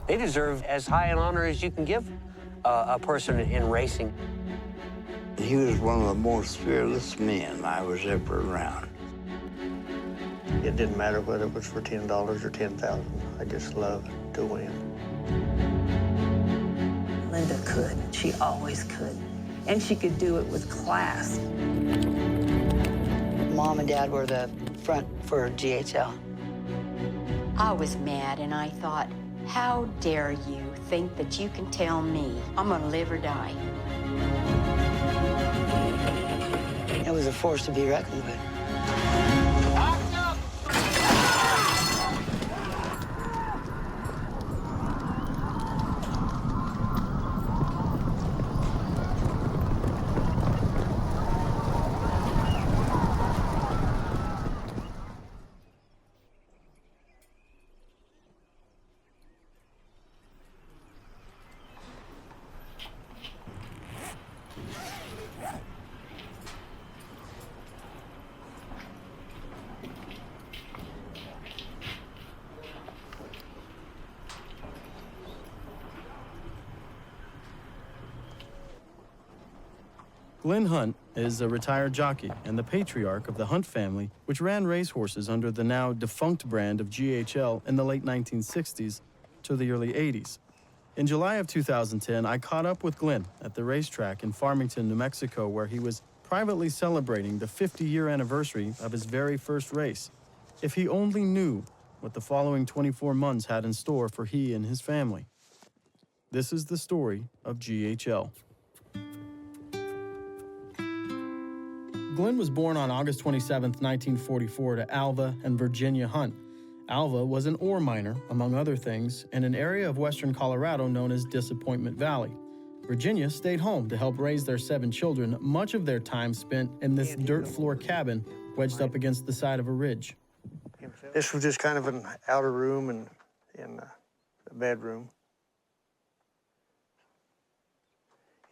They deserve as high an honor as you can give a person in racing. He was one of the most fearless men I was ever around. It didn't matter whether it was for $10 or 10,000. I just loved to win. Linda could. She always could. And she could do it with class. Mom and Dad were the front for GHL. I was mad, and I thought, how dare you think that you can tell me I'm gonna live or die? It was a force to be reckoned with. Glenn Hunt is a retired jockey and the patriarch of the Hunt family, which ran racehorses under the now defunct brand of GHL in the late 1960s to the early 80s. In July of 2010, I caught up with Glenn at the racetrack in Farmington, New Mexico, where he was privately celebrating the 50-year anniversary of his very first race. If he only knew what the following 24 months had in store for he and his family. This is the story of GHL. Glenn was born on August 27, 1944, to Alva and Virginia Hunt. Alva was an ore miner, among other things, in an area of western Colorado known as Disappointment Valley. Virginia stayed home to help raise their 7 children, much of their time spent in this dirt floor cabin wedged up against the side of a ridge. This was just kind of an outer room and in a bedroom.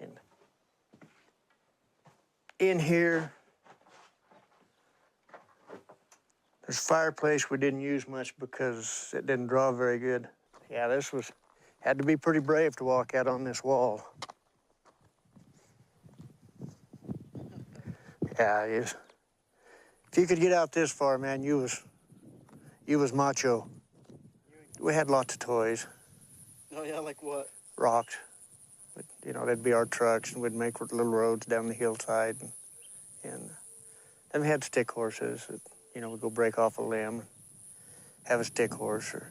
And in here, there's a fireplace we didn't use much because it didn't draw very good. Yeah, had to be pretty brave to walk out on this wall. Yeah, if you could get out this far, man, you was macho. We had lots of toys. Oh yeah, like what? Rocks. But, you know, that'd be our trucks, and we'd make little roads down the hillside. And then we had stick horses that, you know, we'd go break off a limb, have a stick horse, or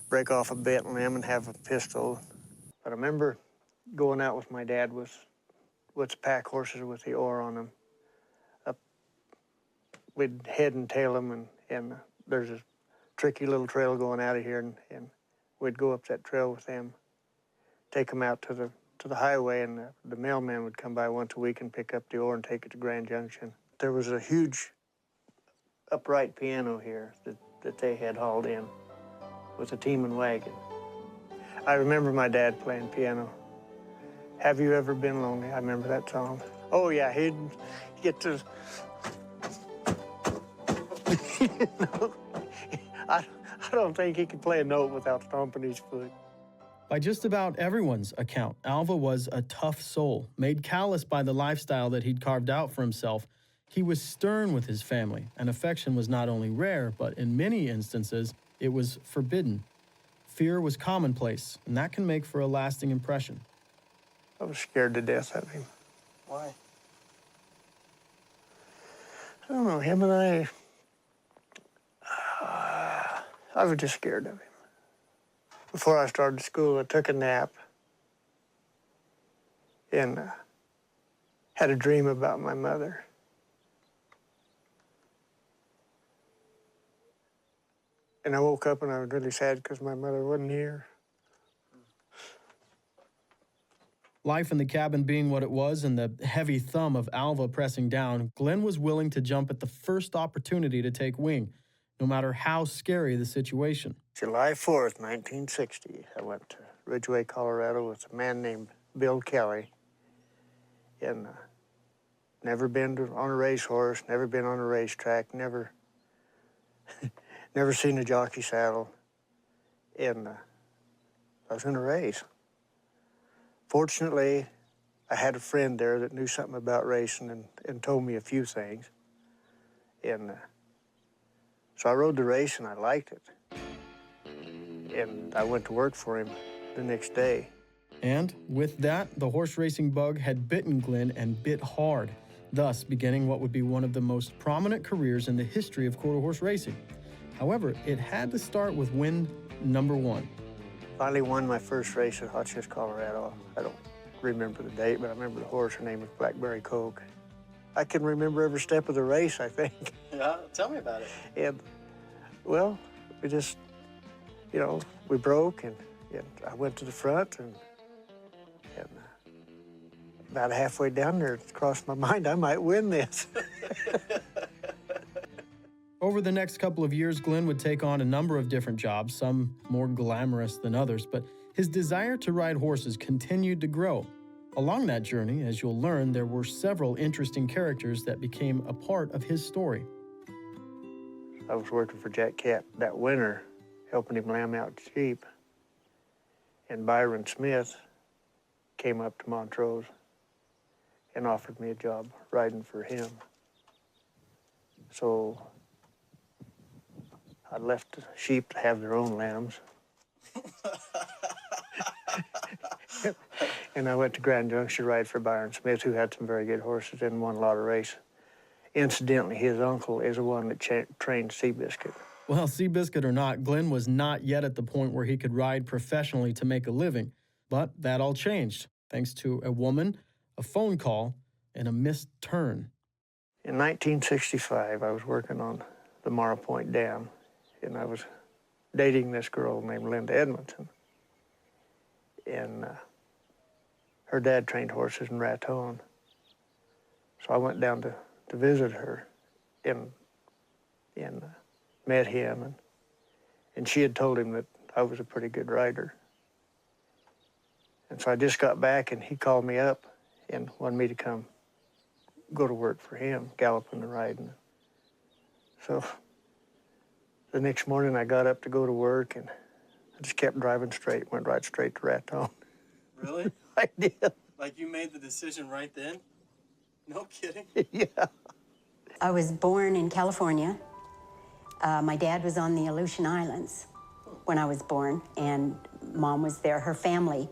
break off a bent limb and have a pistol. But I remember going out with my dad with pack horses with the ore on them. We'd head and tail them, and there's a tricky little trail going out of here, and we'd go up that trail with them, take them out to the highway, and the mailman would come by once a week and pick up the ore and take it to Grand Junction. There was a huge upright piano here that they had hauled in with a team and wagon. I remember my dad playing piano. Have You Ever Been Lonely? I remember that song. Oh yeah, he'd get to, you know, I don't think he could play a note without stomping his foot. By just about everyone's account, Alva was a tough soul, made callous by the lifestyle that he'd carved out for himself. He was stern with his family, and affection was not only rare, but in many instances, it was forbidden. Fear was commonplace, and that can make for a lasting impression. I was scared to death of him. Why? I don't know, him and I was just scared of him. Before I started school, I took a nap and had a dream about my mother. And I woke up and I was really sad because my mother wasn't here. Life in the cabin being what it was and the heavy thumb of Alva pressing down, Glenn was willing to jump at the first opportunity to take wing, no matter how scary the situation. July 4th, 1960, I went to Ridgway, Colorado with a man named Bill Kelly. And never been on a racehorse, never been on a racetrack, never seen a jockey saddle. And I was going to race. Fortunately, I had a friend there that knew something about racing and told me a few things. And so I rode the race and I liked it. And I went to work for him the next day. And with that, the horse racing bug had bitten Glenn and bit hard, thus beginning what would be one of the most prominent careers in the history of quarter horse racing. However, it had to start with win number one. Finally won my first race at Hotchkiss, Colorado. I don't remember the date, but I remember the horse. Her name was Blackberry Coke. I can remember every step of the race, I think. Yeah, tell me about it. And, well, we just, you know, we broke, and I went to the front, and about halfway down there, it crossed my mind I might win this. Over the next couple of years, Glenn would take on a number of different jobs, some more glamorous than others, but his desire to ride horses continued to grow. Along that journey, as you'll learn, there were several interesting characters that became a part of his story. I was working for Jack Cat that winter, helping him lamb out sheep, and Byron Smith came up to Montrose and offered me a job riding for him. So I left the sheep to have their own lambs. And I went to Grand Junction to ride for Byron Smith, who had some very good horses and won a lot of races. Incidentally, his uncle is the one that trained Seabiscuit. Well, Seabiscuit or not, Glenn was not yet at the point where he could ride professionally to make a living. But that all changed, thanks to a woman, a phone call, and a missed turn. In 1965, I was working on the Morrow Point Dam, and I was dating this girl named Linda Edmondson. And her dad trained horses in Raton. So I went down to visit her and met him, and she had told him that I was a pretty good rider. And so I just got back, and he called me up and wanted me to go to work for him, galloping and riding. So the next morning I got up to go to work, and I just kept driving straight, went right straight to Raton. Really? I did. Like you made the decision right then? No kidding? Yeah. I was born in California. My dad was on the Aleutian Islands when I was born, and Mom was there. Her family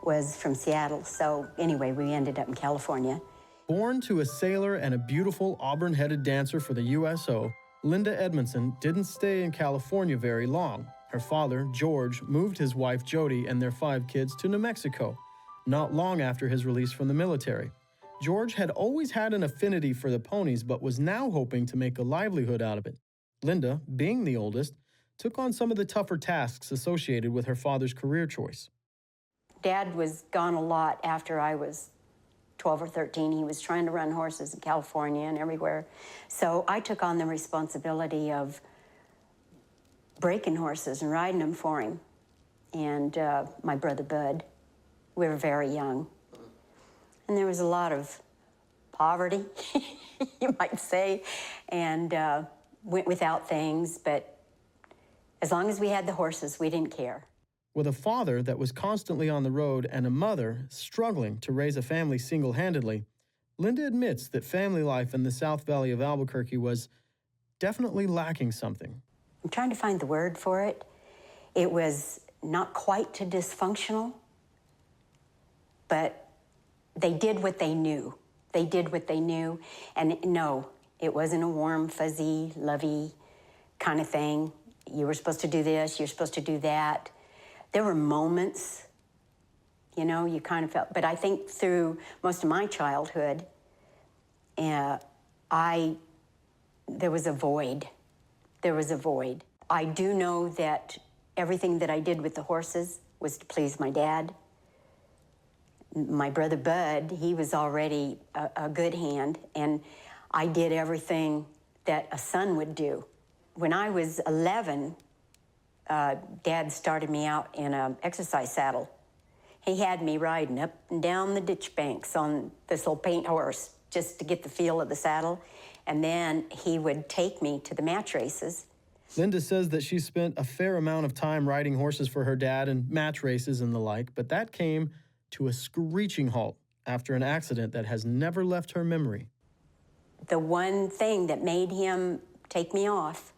was from Seattle. So anyway, we ended up in California. Born to a sailor and a beautiful auburn-headed dancer for the USO, Linda Edmondson didn't stay in California very long. Her father, George, moved his wife, Jody, and their 5 kids to New Mexico, not long after his release from the military. George had always had an affinity for the ponies, but was now hoping to make a livelihood out of it. Linda, being the oldest, took on some of the tougher tasks associated with her father's career choice. Dad was gone a lot after I was 12 or 13. He was trying to run horses in California and everywhere. So I took on the responsibility of breaking horses and riding them for him. And my brother Bud, we were very young. And there was a lot of poverty, you might say, and went without things, but as long as we had the horses, we didn't care. With a father that was constantly on the road and a mother struggling to raise a family single-handedly, Linda admits that family life in the South Valley of Albuquerque was definitely lacking something. I'm trying to find the word for it. It was not quite too dysfunctional, but they did what they knew. They did what they knew, and no, it wasn't a warm, fuzzy, lovey kind of thing. You were supposed to do this, you're supposed to do that. There were moments, you know, you kind of felt, but I think through most of my childhood, there was a void. There was a void. I do know that everything that I did with the horses was to please my dad. My brother Bud, he was already a good hand, and I did everything that a son would do. When I was 11, Dad started me out in an exercise saddle. He had me riding up and down the ditch banks on this little paint horse just to get the feel of the saddle. And then he would take me to the match races Linda says that she spent a fair amount of time riding horses for her dad and match races and the like, but that came to a screeching halt after an accident that has never left her memory. The one thing that made him take me off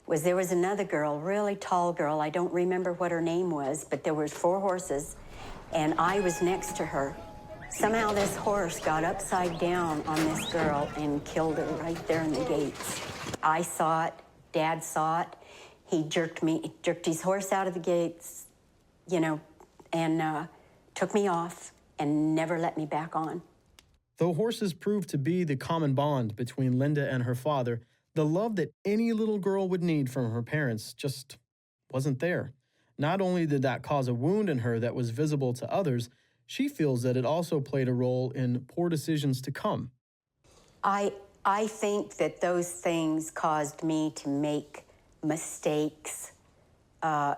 was there was another girl, really tall girl. I don't remember what her name was, but there was 4 horses, and I was next to her. Somehow this horse got upside down on this girl and killed her right there in the gates. I saw it, Dad saw it. He jerked his horse out of the gates, you know, and took me off and never let me back on. Though horses proved to be the common bond between Linda and her father, the love that any little girl would need from her parents just wasn't there. Not only did that cause a wound in her that was visible to others, she feels that it also played a role in poor decisions to come. I think that those things caused me to make mistakes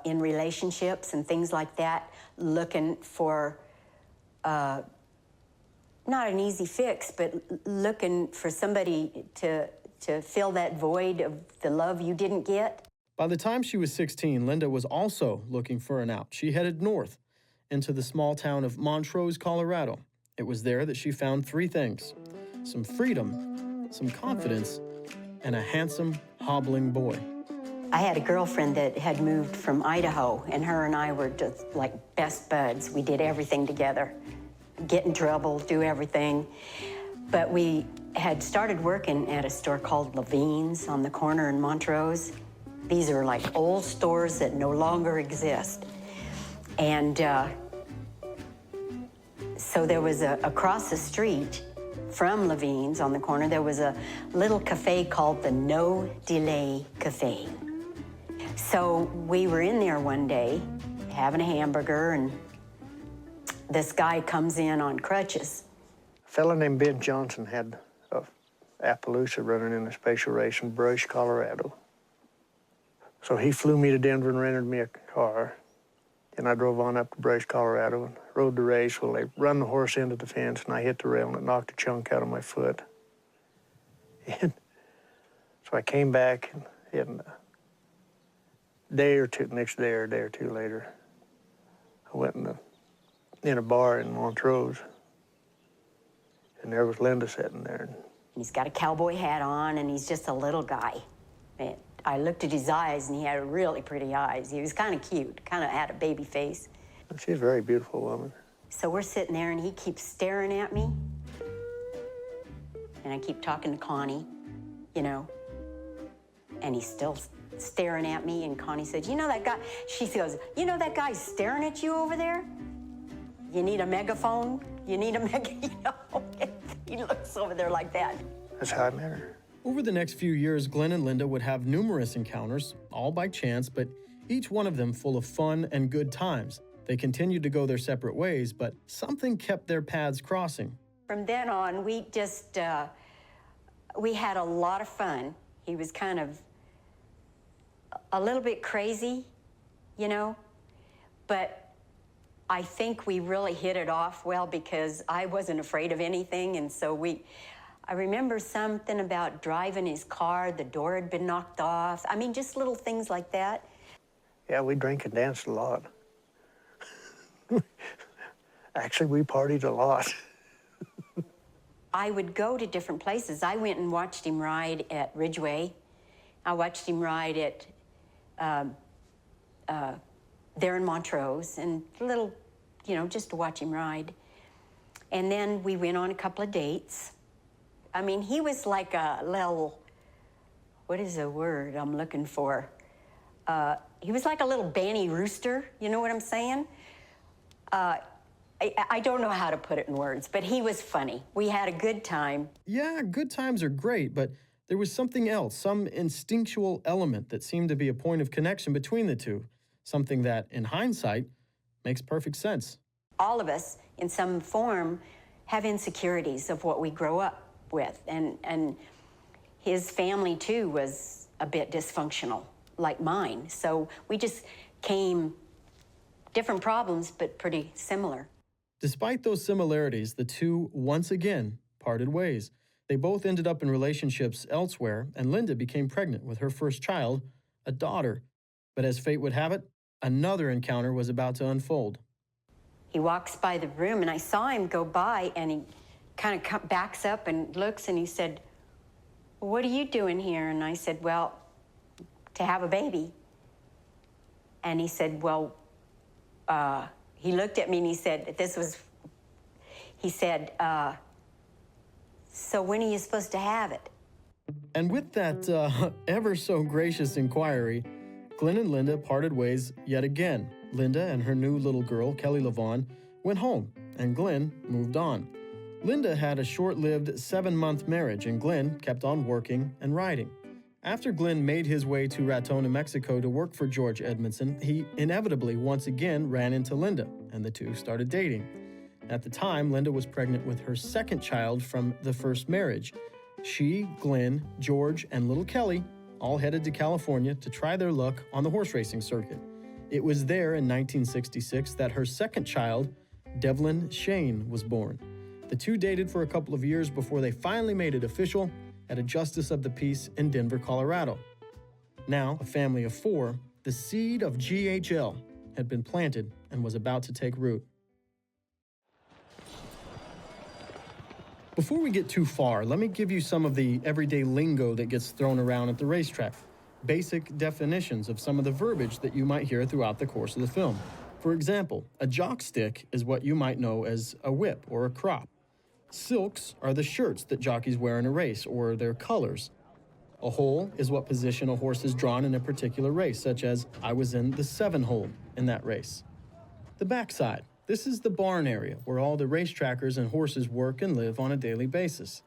in relationships and things like that, looking for not an easy fix, but looking for somebody to fill that void of the love you didn't get. By the time she was 16, Linda was also looking for an out. She headed north into the small town of Montrose, Colorado. It was there that she found 3 things: some freedom, some confidence, and a handsome, hobbling boy. I had a girlfriend that had moved from Idaho, and her and I were just like best buds. We did everything together, get in trouble, do everything. But we had started working at a store called Levine's on the corner in Montrose. These are like old stores that no longer exist. And so there was across the street from Levine's on the corner, there was a little cafe called the No Delay Cafe. So we were in there one day having a hamburger, and this guy comes in on crutches. A fella named Ben Johnson had a Appaloosa running in a special race in Brush, Colorado. So he flew me to Denver and rented me a car. And I drove on up to Brush, Colorado, and rode the race. Well, they run the horse into the fence, and I hit the rail, and it knocked a chunk out of my foot. And so I came back, and a day or two, next day or a day or two later, I went in a bar in Montrose, and there was Linda sitting there. He's got a cowboy hat on, and he's just a little guy. And I looked at his eyes, and he had really pretty eyes. He was kind of cute, kind of had a baby face. She's a very beautiful woman. So we're sitting there, and he keeps staring at me. And I keep talking to Connie, you know, and he's still staring at me. And Connie said, "You know that guy?" She goes, "You know that guy's staring at you over there? You need a megaphone? You need a you know?" He looks over there like that. That's how I met her. Over the next few years, Glenn and Linda would have numerous encounters, all by chance, but each one of them full of fun and good times. They continued to go their separate ways, but something kept their paths crossing. From then on, we just, we had a lot of fun. He was kind of a little bit crazy, you know, but I think we really hit it off well because I wasn't afraid of anything, and so I remember something about driving his car, the door had been knocked off. I mean, just little things like that. Yeah, we drank and danced a lot. Actually, we partied a lot. I would go to different places. I went and watched him ride at Ridgeway. I watched him ride at, there in Montrose, and little, you know, just to watch him ride. And then we went on a couple of dates. I mean, he was like a little, what is the word I'm looking for? He was like a little banny rooster, you know what I'm saying? I don't know how to put it in words, but he was funny. We had a good time. Yeah, good times are great, but there was something else, some instinctual element that seemed to be a point of connection between the two, something that, in hindsight, makes perfect sense. All of us, in some form, have insecurities of what we grow up with, and his family, too, was a bit dysfunctional, like mine. So we just came different problems, but pretty similar. Despite those similarities, the two once again parted ways. They both ended up in relationships elsewhere, and Linda became pregnant with her first child, a daughter. But as fate would have it, another encounter was about to unfold. He walks by the room, and I saw him go by, and he kind of backs up and looks, and he said, "What are you doing here?" And I said, "Well, to have a baby." And he said, "Well," he looked at me and he said, "So when are you supposed to have it?" And with that ever so gracious inquiry, Glenn and Linda parted ways yet again. Linda and her new little girl, Kelly LaVaughn, went home, and Glenn moved on. Linda had a short-lived 7-month marriage, and Glenn kept on working and writing. After Glenn made his way to Raton, New Mexico to work for George Edmondson, he inevitably once again ran into Linda, and the two started dating. At the time, Linda was pregnant with her second child from the first marriage. She, Glenn, George, and little Kelly all headed to California to try their luck on the horse racing circuit. It was there in 1966 that her second child, Devlin Shane, was born. The two dated for a couple of years before they finally made it official at a Justice of the Peace in Denver, Colorado. Now, a family of 4, the seed of GHL had been planted and was about to take root. Before we get too far, let me give you some of the everyday lingo that gets thrown around at the racetrack. Basic definitions of some of the verbiage that you might hear throughout the course of the film. For example, a jock stick is what you might know as a whip or a crop. Silks are the shirts that jockeys wear in a race, or their colors. A hole is what position a horse is drawn in a particular race, such as I was in the 7 hole in that race. The backside. This is the barn area where all the race trackers and horses work and live on a daily basis.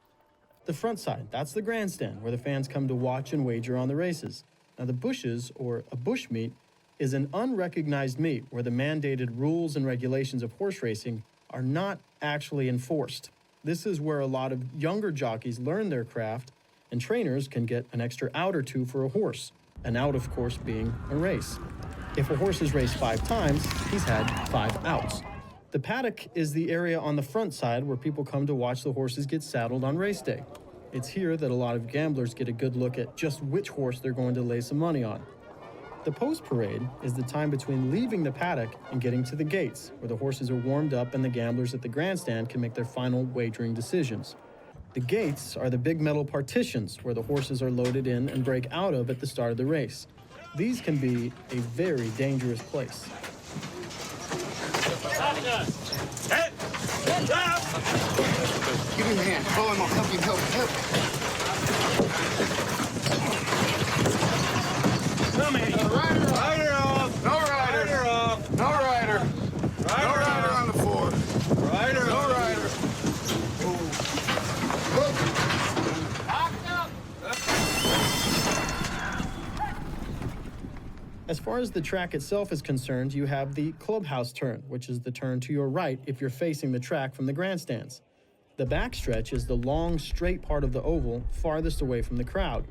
The front side, that's the grandstand where the fans come to watch and wager on the races. Now the bushes, or a bush meet, is an unrecognized meet where the mandated rules and regulations of horse racing are not actually enforced. This is where a lot of younger jockeys learn their craft, and trainers can get an extra out or two for a horse. An out, of course, being a race. If a horse is raced 5 times, he's had 5 outs. The paddock is the area on the front side where people come to watch the horses get saddled on race day. It's here that a lot of gamblers get a good look at just which horse they're going to lay some money on. The post parade is the time between leaving the paddock and getting to the gates, where the horses are warmed up and the gamblers at the grandstand can make their final wagering decisions. The gates are the big metal partitions where the horses are loaded in and break out of at the start of the race. These can be a very dangerous place. Give me a hand. Pull him. I'll help you. Help. Come here. Rider off. No rider. Rider off. No rider. No rider on the 4. Rider No off. rider. As far as the track itself is concerned, you have the clubhouse turn, which is the turn to your right if you're facing the track from the grandstands. The backstretch is the long, straight part of the oval farthest away from the crowd.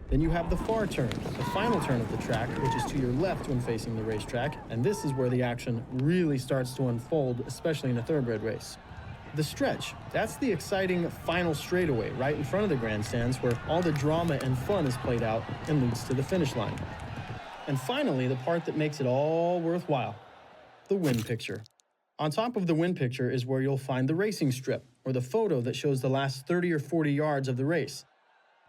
Then you have the far turn, the final turn of the track, which is to your left when facing the racetrack, and this is where the action really starts to unfold, especially in a thoroughbred race. The stretch, that's the exciting final straightaway right in front of the grandstands where all the drama and fun is played out and leads to the finish line. And finally, the part that makes it all worthwhile, the win picture. On top of the win picture is where you'll find the racing strip, or the photo that shows the last 30 or 40 yards of the race.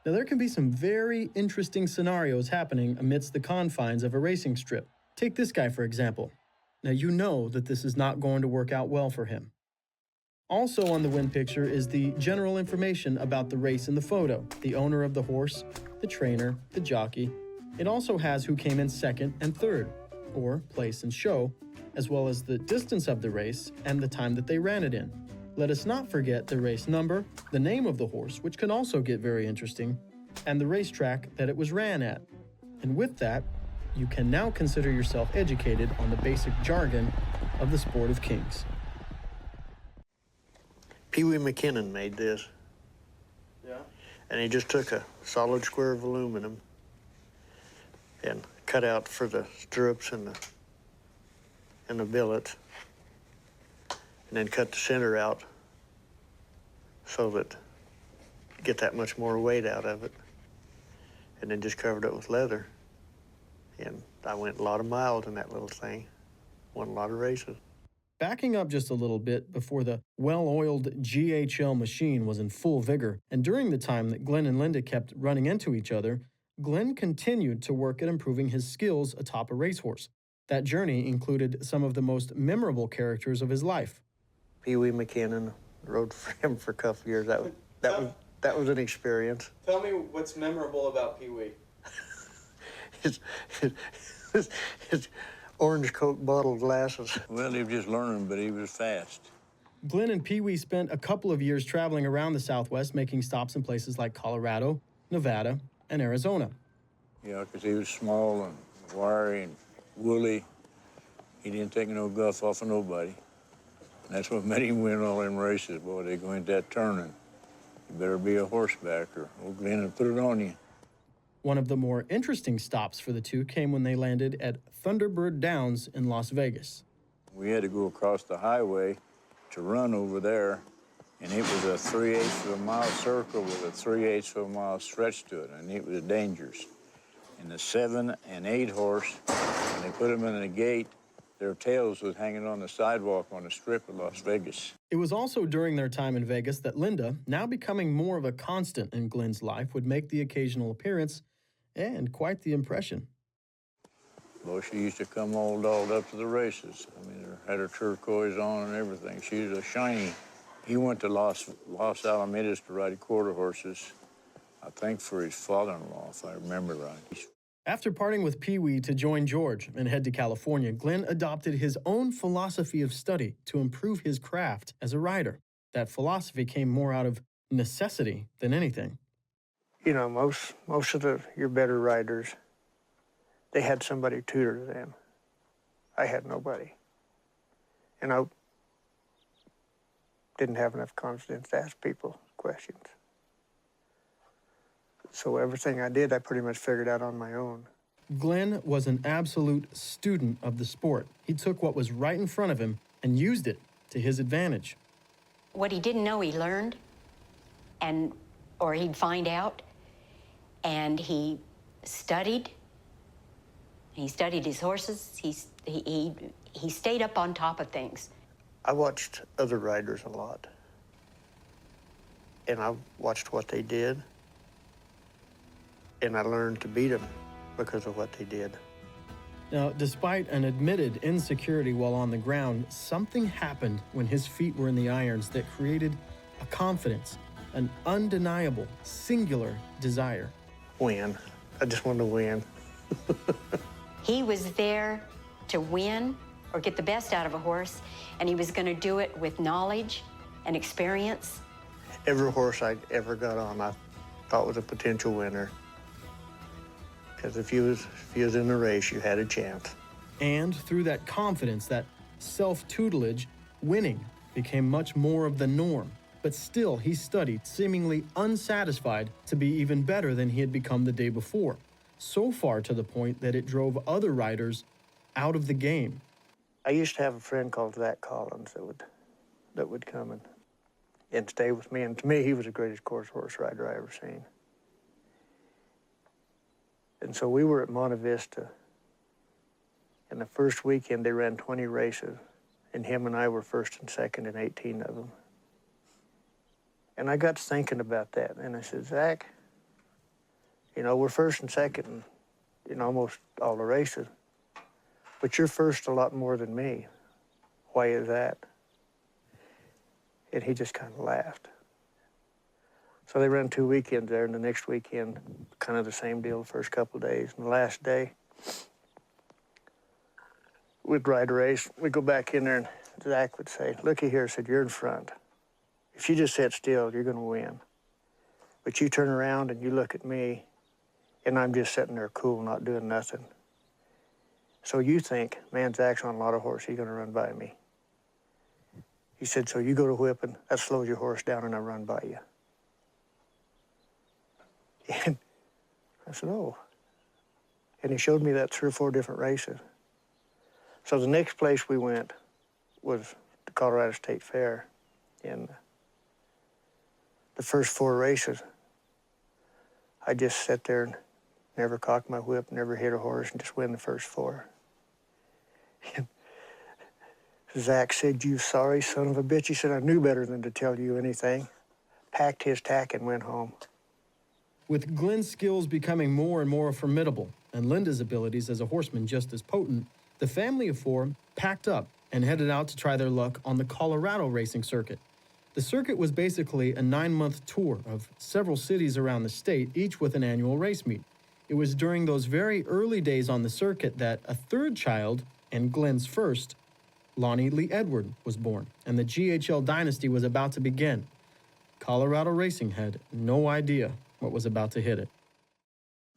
Now, there can be some very interesting scenarios happening amidst the confines of a racing strip. Take this guy, for example. Now, you know that this is not going to work out well for him. Also on the win picture is the general information about the race in the photo, the owner of the horse, the trainer, the jockey. It also has who came in second and third, or place and show, as well as the distance of the race and the time that they ran it in. Let us not forget the race number, the name of the horse, which can also get very interesting, and the racetrack that it was ran at. And with that, you can now consider yourself educated on the basic jargon of the sport of kings. Pee Wee McKinnon made this. Yeah? And he just took a solid square of aluminum and cut out for the stirrups and the billet, and then cut the center out so that get that much more weight out of it, and then just covered it with leather. And I went a lot of miles in that little thing, won a lot of races. Backing up just a little bit before the well-oiled GHL machine was in full vigor, and during the time that Glenn and Linda kept running into each other, Glenn continued to work at improving his skills atop a racehorse. That journey included some of the most memorable characters of his life. Pee Wee McKinnon, rode for him for a couple of years. That was an experience. Tell me what's memorable about Pee Wee. his orange Coke bottle glasses. Well, he was just learning, but he was fast. Glenn and Pee Wee spent a couple of years traveling around the Southwest, making stops in places like Colorado, Nevada, and Arizona. Yeah, because he was small and wiry and woolly. He didn't take no guff off of nobody. And that's what made him win all them races. Boy, they go into that turning. You better be a horseback or old Glenn will put it on you. One of the more interesting stops for the two came when they landed at Thunderbird Downs in Las Vegas. We had to go across the highway to run over there, and it was a 3/8 of a mile circle with a 3/8 of a mile stretch to it, and it was dangerous. And the 7 and 8 horse, when they put them in the gate, their tails was hanging on the sidewalk on the strip of Las Vegas. It was also during their time in Vegas that Linda, now becoming more of a constant in Glenn's life, would make the occasional appearance, and quite the impression. Boy, she used to come all dolled up to the races. I mean, had her turquoise on and everything. She was a shiny. He went to Los Alamitos to ride quarter horses, I think for his father-in-law, if I remember right. After parting with Pee Wee to join George and head to California, Glenn adopted his own philosophy of study to improve his craft as a rider. That philosophy came more out of necessity than anything. You know, most of your better riders, they had somebody tutor them. I had nobody. And I didn't have enough confidence to ask people questions. So everything I did, I pretty much figured out on my own. Glenn was an absolute student of the sport. He took what was right in front of him and used it to his advantage. What he didn't know, he learned, or he'd find out, and he studied. He studied his horses. He stayed up on top of things. I watched other riders a lot, and I watched what they did, and I learned to beat them because of what they did. Now, despite an admitted insecurity while on the ground, something happened when his feet were in the irons that created a confidence, an undeniable, singular desire. Win. I just wanted to win. He was there to win or get the best out of a horse, and he was going to do it with knowledge and experience. Every horse I ever got on, I thought was a potential winner. Because if you was in the race, you had a chance. And through that confidence, that self-tutelage, winning became much more of the norm. But still, he studied, seemingly unsatisfied to be even better than he had become the day before. So far to the point that it drove other riders out of the game. I used to have a friend called Zach Collins that would come and stay with me. And to me, he was the greatest horse rider I ever seen. And so we were at Monte Vista. And the first weekend, they ran 20 races. And him and I were first and second in 18 of them. And I got to thinking about that. And I said, Zach, you know, we're first and second in almost all the races. But you're first a lot more than me. Why is that? And he just kind of laughed. So they ran 2 weekends there, and the next weekend, kind of the same deal the first couple of days. And the last day, we'd ride a race. We'd go back in there, and Zach would say, looky here, said, you're in front. If you just sit still, you're going to win. But you turn around and you look at me, and I'm just sitting there cool, not doing nothing. So you think, man, Zach's on a lot of horse, he's going to run by me. He said, so you go to whipping, that slows your horse down, and I run by you. And I said, oh. And he showed me that 3 or 4 different races. So the next place we went was the Colorado State Fair. And the first 4 races, I just sit there and never cock my whip, never hit a horse, and just win the first 4. Zach said, "You sorry son of a bitch." He said, "I knew better than to tell you anything." Packed his tack and went home. With Glenn's skills becoming more and more formidable and Linda's abilities as a horseman just as potent, the family of 4 packed up and headed out to try their luck on the Colorado racing circuit. The circuit was basically a 9-month tour of several cities around the state, each with an annual race meet. It was during those very early days on the circuit that a 3rd child, and Glenn's first, Lonnie Lee Edward, was born, and the GHL dynasty was about to begin. Colorado Racing had no idea what was about to hit it.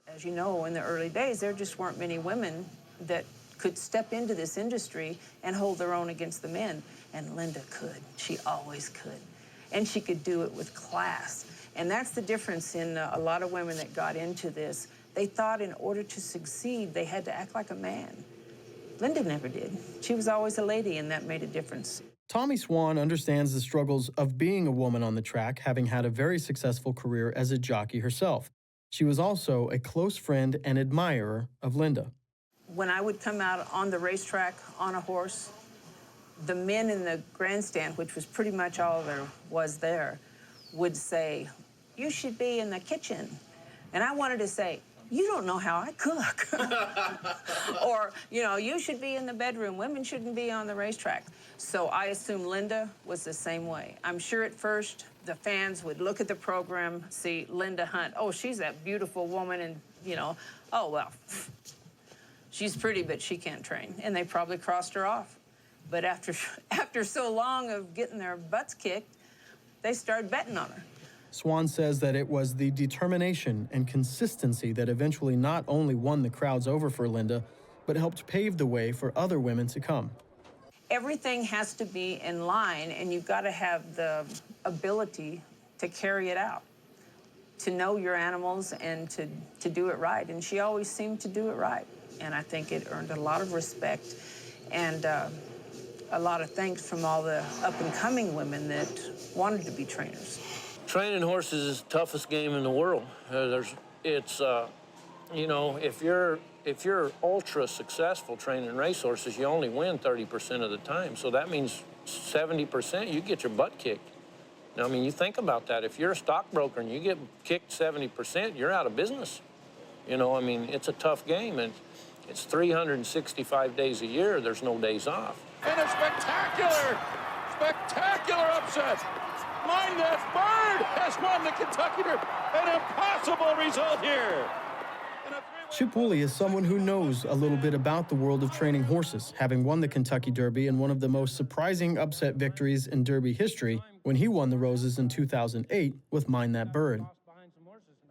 As you know, in the early days, there just weren't many women that could step into this industry and hold their own against the men. And Linda could. She always could. And she could do it with class. And that's the difference in a lot of women that got into this. They thought in order to succeed, they had to act like a man. Linda never did. She was always a lady, and that made a difference. Tommy Swan understands the struggles of being a woman on the track, having had a very successful career as a jockey herself. She was also a close friend and admirer of Linda. When I would come out on the racetrack on a horse, the men in the grandstand, which was pretty much all there was there, would say, "You should be in the kitchen." And I wanted to say, "You don't know how I cook." Or, you know, "You should be in the bedroom. Women shouldn't be on the racetrack." So I assume Linda was the same way. I'm sure at first the fans would look at the program, see Linda Hunt. "Oh, she's that beautiful woman," and, you know, "Oh, well, she's pretty, but she can't train." And they probably crossed her off. But after so long of getting their butts kicked, they started betting on her. Swan says that it was the determination and consistency that eventually not only won the crowds over for Linda, but helped pave the way for other women to come. Everything has to be in line, and you've got to have the ability to carry it out, to know your animals and to do it right. And she always seemed to do it right. And I think it earned a lot of respect and a lot of thanks from all the up-and-coming women that wanted to be trainers. Training horses is the toughest game in the world. You know, if you're ultra successful training racehorses, you only win 30% of the time. So that means 70% you get your butt kicked. Now, I mean, you think about that. If you're a stockbroker and you get kicked 70%, you're out of business. You know, I mean, it's a tough game, and it's 365 days a year. There's no days off. And a spectacular upset. Mind That Bird has won the Kentucky Derby. An impossible result here. Chip Woolley is someone who knows a little bit about the world of training horses, having won the Kentucky Derby in one of the most surprising upset victories in Derby history when he won the Roses in 2008 with Mind That Bird.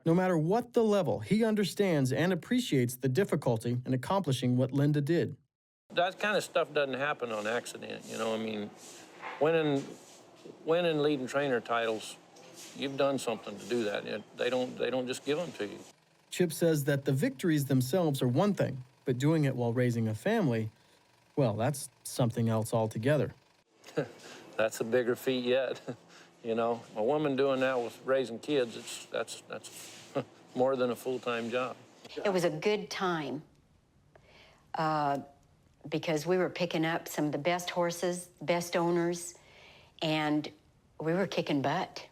No matter what the level, he understands and appreciates the difficulty in accomplishing what Linda did. That kind of stuff doesn't happen on accident, you know. I mean, winning leading trainer titles, you've done something to do that. They don't just give them to you. Chip says that the victories themselves are one thing, but doing it while raising a family, well, that's something else altogether. That's a bigger feat yet. You know, a woman doing that with raising kids, that's more than a full-time job. It was a good time because we were picking up some of the best horses, best owners, and we were kicking butt.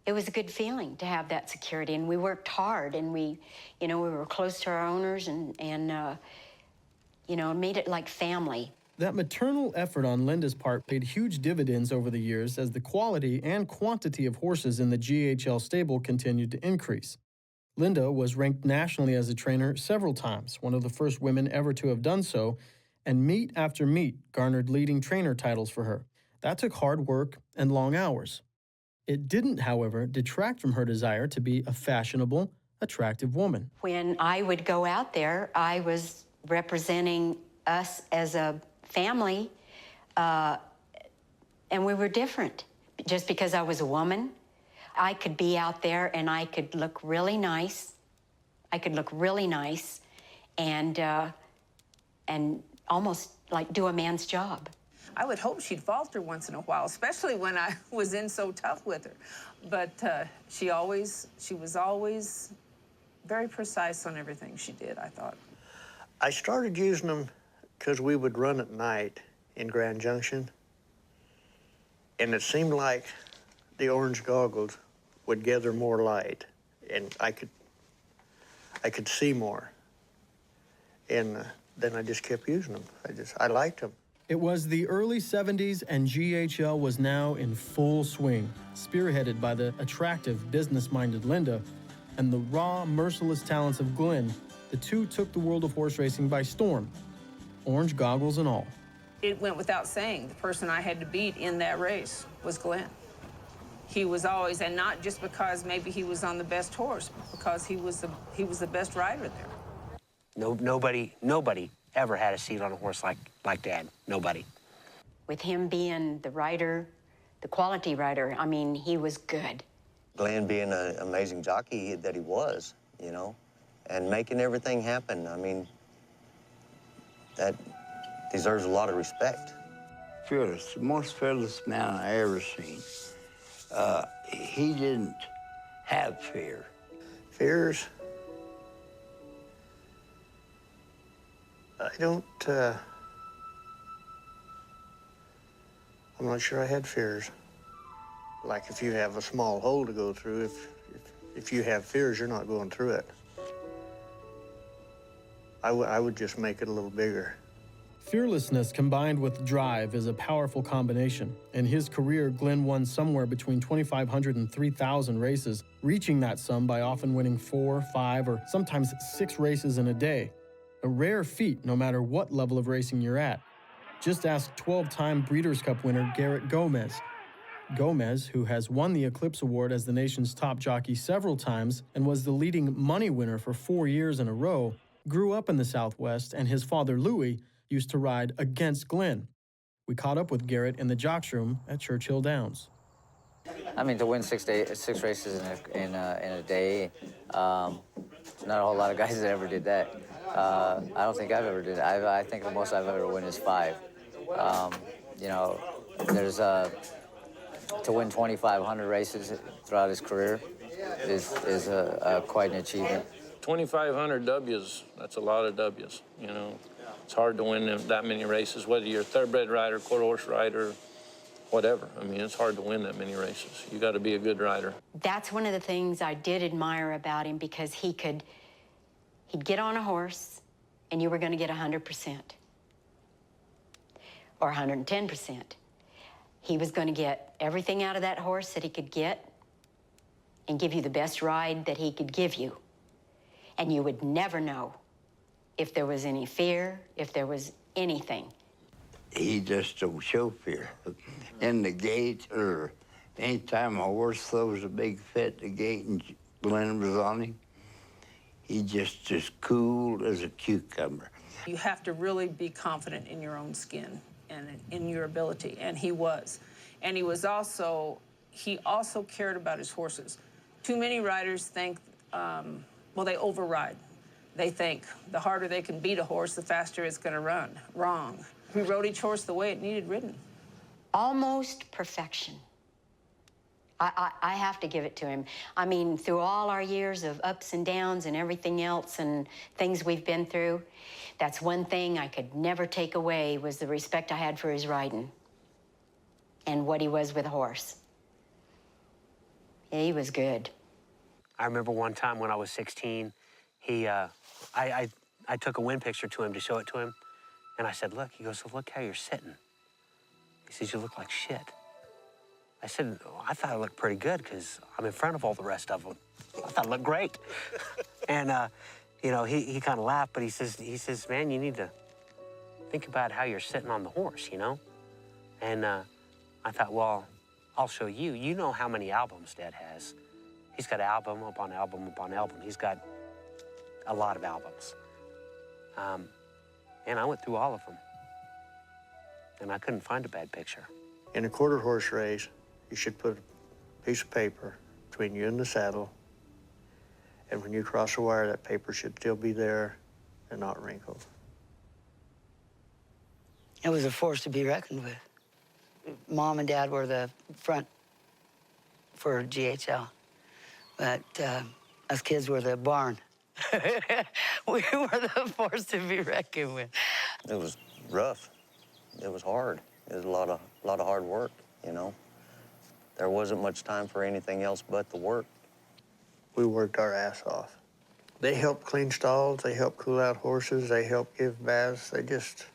It was a good feeling to have that security, and we worked hard, and we were close to our owners and made it like family. That maternal effort on Linda's part paid huge dividends over the years as the quality and quantity of horses in the GHL stable continued to increase. Linda was ranked nationally as a trainer several times, one of the first women ever to have done so, and meet after meet garnered leading trainer titles for her. That took hard work and long hours. It didn't, however, detract from her desire to be a fashionable, attractive woman. When I would go out there, I was representing us as a family, and we were different. Just because I was a woman, I could be out there and I could look really nice. And almost like do a man's job. I would hope she'd falter once in a while, especially when I was in so tough with her. But she was always very precise on everything she did, I thought. I started using them because we would run at night in Grand Junction, and it seemed like the orange goggles would gather more light, and I could see more. And then I just kept using them. I liked them. It was the early 70s, and GHL was now in full swing, spearheaded by the attractive, business-minded Linda and the raw, merciless talents of Glenn. The two took the world of horse racing by storm, orange goggles and all. It went without saying, the person I had to beat in that race was Glenn. He was always, and not just because maybe he was on the best horse, but because he was the best rider there. Nobody ever had a seat on a horse like Dad. Nobody. With him being the rider, the quality rider, I mean, he was good. Glenn being an amazing jockey that he was, you know, and making everything happen. I mean, that deserves a lot of respect. Fearless, the most fearless man I ever seen. He didn't have fear. Fears? I don't, I'm not sure I had fears. Like if you have a small hole to go through, if you have fears, you're not going through it. I would just make it a little bigger. Fearlessness combined with drive is a powerful combination. In his career, Glenn won somewhere between 2,500 and 3,000 races, reaching that sum by often winning 4, 5, or sometimes 6 races in a day. A rare feat no matter what level of racing you're at. Just ask 12-time Breeders' Cup winner Garrett Gomez. Gomez, who has won the Eclipse Award as the nation's top jockey several times and was the leading money winner for 4 years in a row, grew up in the Southwest, and his father, Louis, used to ride against Glenn. We caught up with Garrett in the jocks room at Churchill Downs. I mean, to win six races in a day, not a whole lot of guys that ever did that. I don't think I've ever did it. I think the most I've ever won is 5. You know, there's to win 2,500 races throughout his career is quite an achievement. 2,500 W's, that's a lot of W's, you know. It's hard to win that many races, whether you're a thoroughbred rider, quarter horse rider, whatever. I mean, it's hard to win that many races. You got to be a good rider. That's one of the things I did admire about him, because he'd get on a horse and you were going to get 100% or 110%. He was going to get everything out of that horse that he could get and give you the best ride that he could give you. And you would never know if there was any fear, if there was anything. He just don't show fear. In the gate, or anytime a horse throws a big fit at the gate and Glenn was on him, he just as cool as a cucumber. You have to really be confident in your own skin and in your ability, and he was. And he also cared about his horses. Too many riders think, well, they override. They think the harder they can beat a horse, the faster it's going to run. Wrong. He rode each horse the way it needed ridden. Almost perfection. I have to give it to him. I mean, through all our years of ups and downs and everything else and things we've been through, that's one thing I could never take away, was the respect I had for his riding and what he was with a horse. Yeah, he was good. I remember one time when I was 16, I took a wind picture to him to show it to him, and I said, look, he goes, so look how you're sitting. He says, you look like shit. I said, oh, I thought I looked pretty good because I'm in front of all the rest of them. I thought I looked great. And, you know, he kind of laughed, but he says, man, you need to think about how you're sitting on the horse, you know? And I thought, well, I'll show you. You know how many albums Dad has. He's got album upon album upon album. He's got a lot of albums. And I went through all of them. And I couldn't find a bad picture. In a quarter horse race, you should put a piece of paper between you and the saddle, and when you cross the wire, that paper should still be there and not wrinkled. It was a force to be reckoned with. Mom and Dad were the front for GHL, but us kids were the barn. We were the force to be reckoned with. It was rough. It was hard. It was a lot of hard work, you know. There wasn't much time for anything else but the work. We worked our ass off. They helped clean stalls, they helped cool out horses, they helped give baths. They just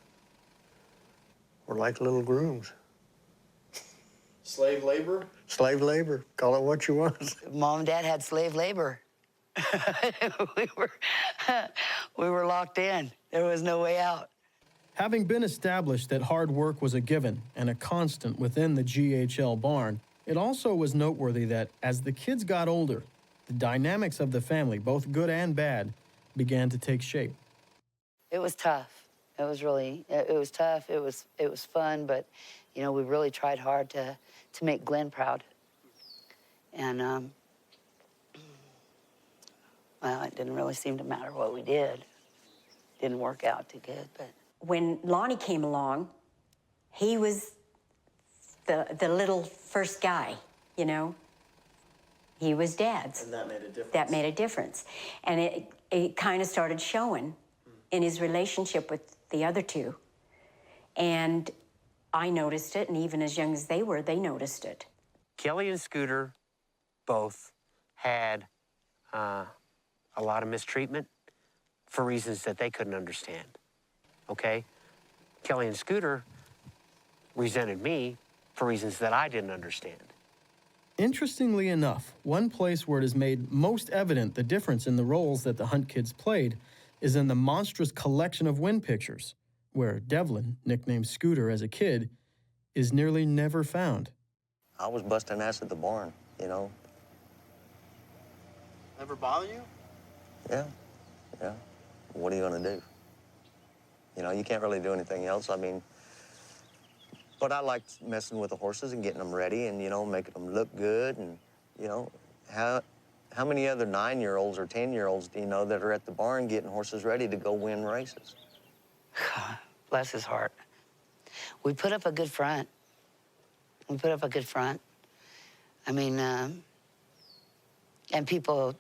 were like little grooms. Slave labor? Slave labor, call it what you want. Mom and Dad had slave labor. we were locked in. There was no way out. Having been established that hard work was a given and a constant within the GHL barn, it also was noteworthy that as the kids got older, the dynamics of the family, both good and bad, began to take shape. It was tough. It was tough. It was fun, but you know, we really tried hard to make Glenn proud. And well, it didn't really seem to matter what we did. Didn't work out too good, but When Lonnie came along, he was the little first guy, you know. He was Dad's. And that made a difference. That made a difference. And it kind of started showing in his relationship with the other two. And I noticed it, and even as young as they were, they noticed it. Kelly and Scooter both had a lot of mistreatment for reasons that they couldn't understand, okay? Kelly and Scooter resented me for reasons that I didn't understand. Interestingly enough, one place where it is made most evident the difference in the roles that the Hunt kids played is in the monstrous collection of wind pictures, where Devlin, nicknamed Scooter as a kid, is nearly never found. I was busting ass at the barn, you know. Never bother you? Yeah. What are you gonna do? You know, you can't really do anything else. I mean, but I liked messing with the horses and getting them ready and, you know, making them look good. And, you know, how many other 9-year-olds or 10-year-olds do you know that are at the barn getting horses ready to go win races? bless his heart. We put up a good front. I mean, and people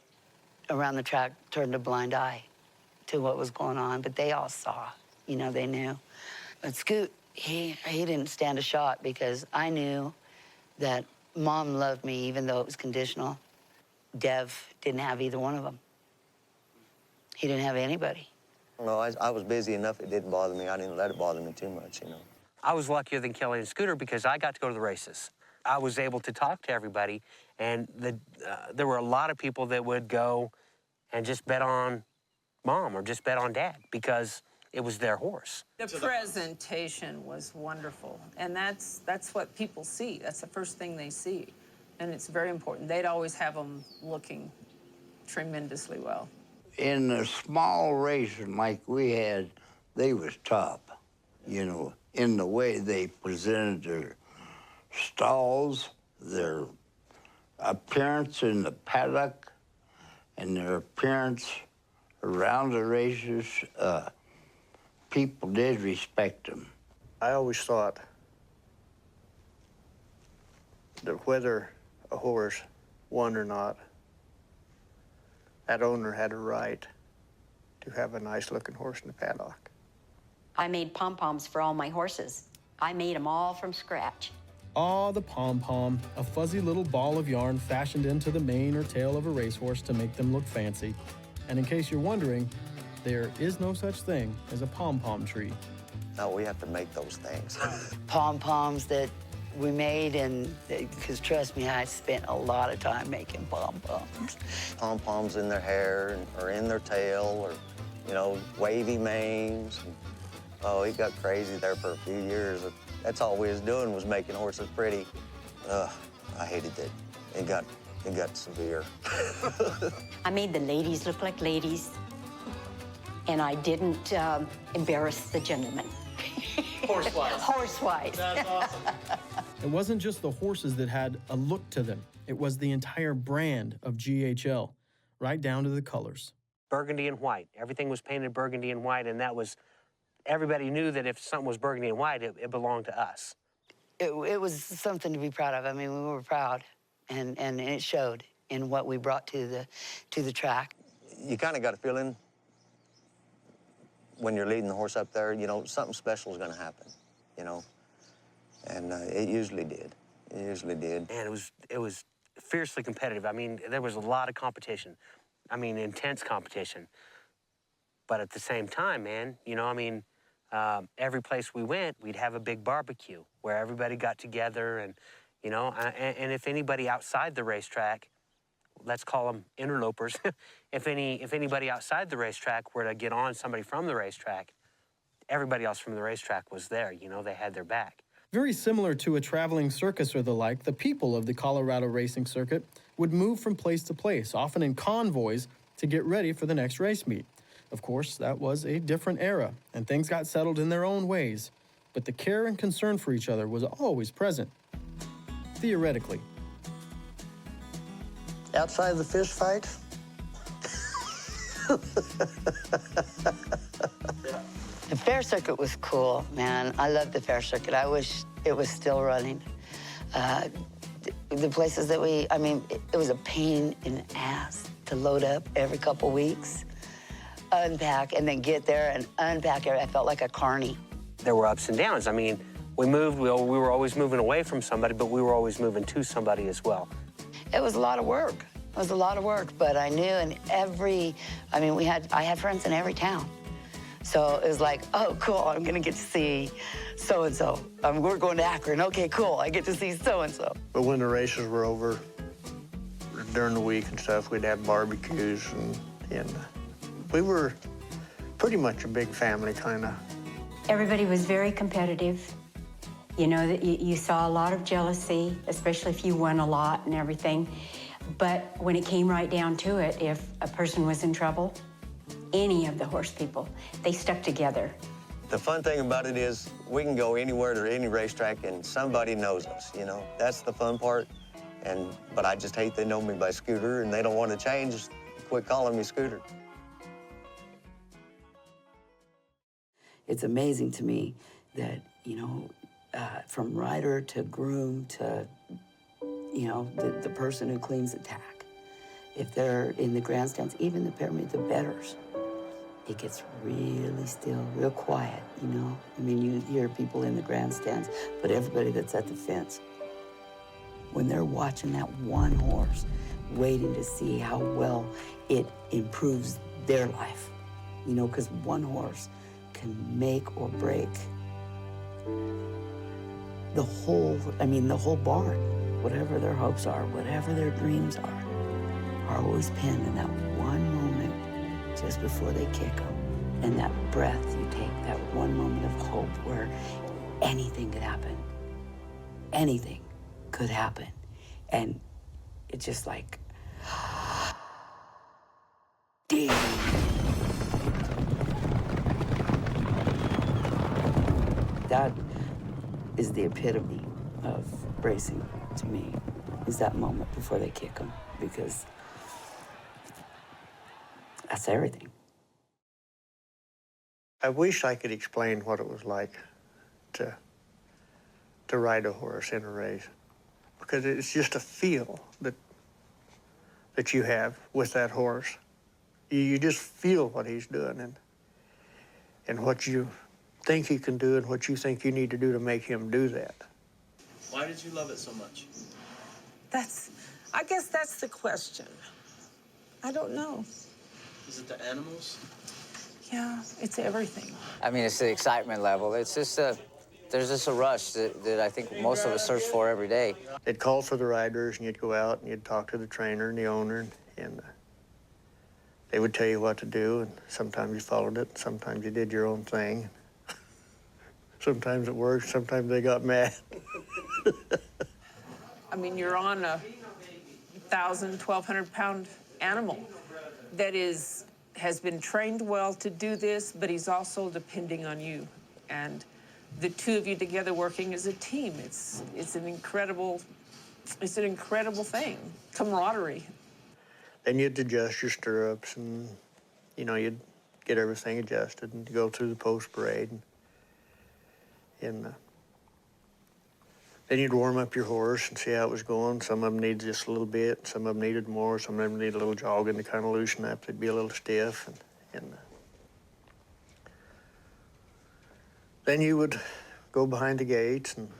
around the track turned a blind eye to what was going on, but they all saw, you know, they knew. But Scoot, he didn't stand a shot because I knew that Mom loved me even though it was conditional. Dev didn't have either one of them. He didn't have anybody. No, I was busy enough, it didn't bother me. I didn't let it bother me too much, you know. I was luckier than Kelly and Scooter because I got to go to the races. I was able to talk to everybody, and there were a lot of people that would go and just bet on Mom or just bet on Dad because it was their horse. The presentation was wonderful, and that's what people see. That's the first thing they see, and it's very important. They'd always have them looking tremendously well. In a small racing like we had, they was top, you know, in the way they presented their stalls, their appearance in the paddock, and their appearance around the races. People did respect them. I always thought that whether a horse won or not, that owner had a right to have a nice-looking horse in the paddock. I made pom-poms for all my horses. I made them all from scratch. Ah, the pom-pom, a fuzzy little ball of yarn fashioned into the mane or tail of a racehorse to make them look fancy. And in case you're wondering, there is no such thing as a pom-pom tree. No, we have to make those things. Pom-poms that we made, and because trust me, I spent a lot of time making pom-poms. Pom-poms in their hair or in their tail or, you know, wavy manes. Oh, it got crazy there for a few years. That's all we was doing was making horses pretty. I hated it. It got severe. I made the ladies look like ladies, and I didn't embarrass the gentlemen. Horsewise. Horsewise. That's awesome. It wasn't just the horses that had a look to them. It was the entire brand of GHL, right down to the colors. Burgundy and white. Everything was painted burgundy and white, and that was, everybody knew that if something was burgundy and white, it belonged to us. It was something to be proud of. I mean, we were proud, and it showed in what we brought to the track. you kind of got a feeling when you're leading the horse up there, you know, something special is going to happen, you know. And it usually did. It usually did. And it was fiercely competitive. I mean, there was a lot of competition. I mean, intense competition. But at the same time, man, you know, I mean, every place we went, we'd have a big barbecue where everybody got together, and you know, and if anybody outside the racetrack, let's call them interlopers, if anybody outside the racetrack were to get on somebody from the racetrack, everybody else from the racetrack was there. You know, they had their back. Very similar to a traveling circus or the like, the people of the Colorado racing circuit would move from place to place, often in convoys, to get ready for the next race meet. Of course, that was a different era, and things got settled in their own ways. But the care and concern for each other was always present, theoretically. Outside of the fist fight, The fair circuit was cool, man. I loved the fair circuit. I wish it was still running. The places that it was a pain in the ass to load up every couple weeks, unpack, and then get there and unpack it. I felt like a carny. There were ups and downs. I mean, we were always moving away from somebody, but we were always moving to somebody as well. It was a lot of work. It was a lot of work, but I knew I had friends in every town. So it was like, oh, cool, I'm gonna get to see so-and-so. We're going to Akron. Okay, cool, I get to see so-and-so. but when the races were over, during the week and stuff, we'd have barbecues, and we were pretty much a big family, kind of. Everybody was very competitive. You know, that you saw a lot of jealousy, especially if you won a lot and everything. But when it came right down to it, if a person was in trouble, any of the horse people, they stuck together. The fun thing about it is we can go anywhere to any racetrack and somebody knows us, you know. That's the fun part. But I just hate they know me by Scooter and they don't want to change. Quit calling me Scooter. It's amazing to me that, you know, from rider to groom to, you know, the person who cleans the tack, if they're in the grandstands, even the betters, it gets really still, real quiet, you know? I mean, you hear people in the grandstands, but everybody that's at the fence, when they're watching that one horse, waiting to see how well it improves their life, you know, because one horse can make or break the whole barn. Whatever their hopes are, whatever their dreams are always pinned in that one moment just before they kick them. And that breath you take, that one moment of hope where anything could happen. Anything could happen. And it's just like, ding. That is the epitome of racing to me, is that moment before they kick them, because that's everything. I wish I could explain what it was like to ride a horse in a race, because it's just a feel that you have with that horse. You just feel what he's doing and what you think he can do and what you think you need to do to make him do that. Why did you love it so much? I guess that's the question. I don't know. Is it the animals? Yeah, it's everything. I mean, it's the excitement level. It's just there's just a rush that I think most of us search for every day. They'd call for the riders, and you'd go out and you'd talk to the trainer and the owner, and they would tell you what to do, and sometimes you followed it, sometimes you did your own thing. Sometimes it worked, sometimes they got mad. I mean, you're on a 1,000, 1,200-pound animal that has been trained well to do this, but he's also depending on you. And the two of you together working as a team, it's an incredible thing, camaraderie. Then you'd adjust your stirrups, and you know, you'd get everything adjusted and go through the post parade. And Then you'd warm up your horse and see how it was going. Some of them needed just a little bit, some of them needed more, some of them needed a little jogging to kind of loosen up. They'd be a little stiff. And then you would go behind the gates and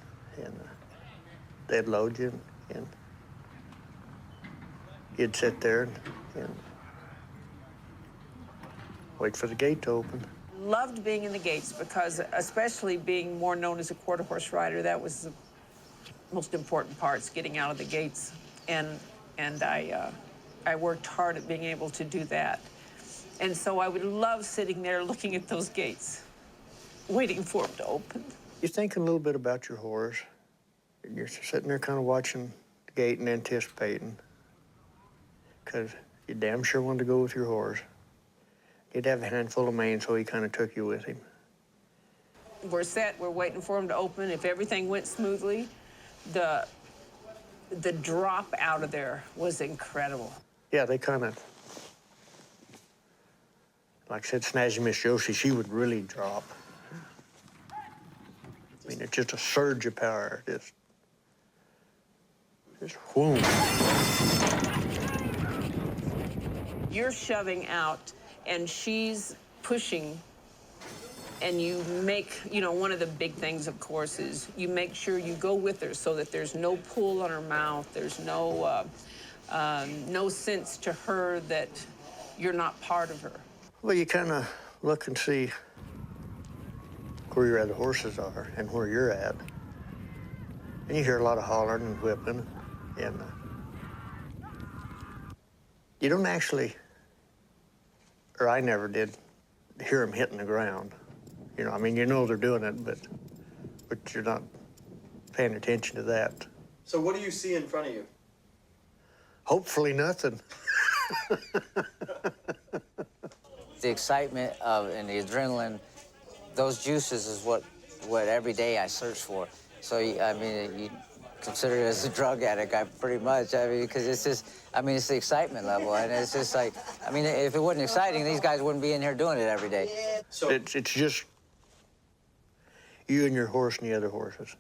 they'd load you and you'd sit there and wait for the gate to open. Loved being in the gates because, especially being more known as a quarter horse rider, that was the most important parts, getting out of the gates. And I worked hard at being able to do that. And so I would love sitting there looking at those gates, waiting for them to open. You're thinking a little bit about your horse. You're sitting there kind of watching the gate and anticipating, because you damn sure wanted to go with your horse. He'd have a handful of mane, so he kind of took you with him. We're set, we're waiting for them to open. If everything went smoothly, the drop out of there was incredible. Yeah, they kind of, like I said, Snazzy Miss Josie, she would really drop. I mean, it's just a surge of power, just whoom. You're shoving out, and she's pushing, and you make, you know, one of the big things, of course, is you make sure you go with her so that there's no pull on her mouth, there's no sense to her that you're not part of her. Well, you kind of look and see where your other horses are and where you're at. And you hear a lot of hollering and whipping, and you don't actually, or I never did, hear them hitting the ground. You know, I mean, you know they're doing it, but you're not paying attention to that. So what do you see in front of you? Hopefully nothing. The excitement of and the adrenaline, those juices is what every day I search for. So, I mean, you consider it as a drug addict, pretty much. I mean, because it's just, I mean, it's the excitement level. And it's just like, I mean, if it wasn't exciting, these guys wouldn't be in here doing it every day. So it's just you and your horse and the other horses.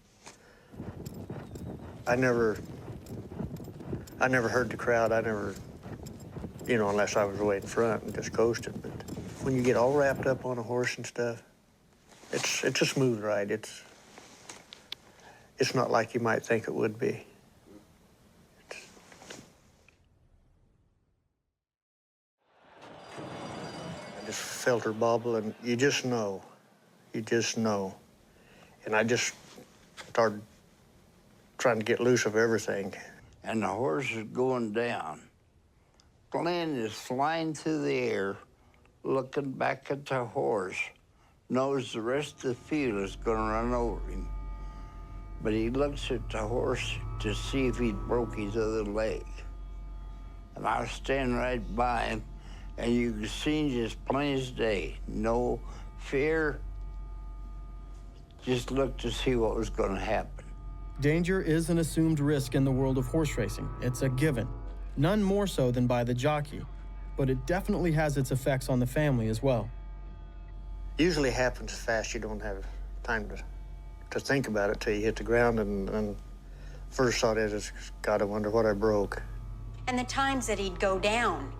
I never heard the crowd. I never, you know, unless I was way in front and just coasted. But when you get all wrapped up on a horse and stuff, it's a smooth ride. It's not like you might think it would be. I just felt her bobble, and you just know. You just know. And I just started trying to get loose of everything. And the horse is going down. Glenn is flying through the air, looking back at the horse, knows the rest of the field is going to run over him. But he looks at the horse to see if he'd broke his other leg. And I was standing right by him, and you could see just plain as day. No fear, just looked to see what was going to happen. Danger is an assumed risk in the world of horse racing. It's a given. None more so than by the jockey, but it definitely has its effects on the family as well. Usually happens fast. You don't have time to think about it till you hit the ground, and first thought is, God, I wonder what I broke. And the times that he'd go down,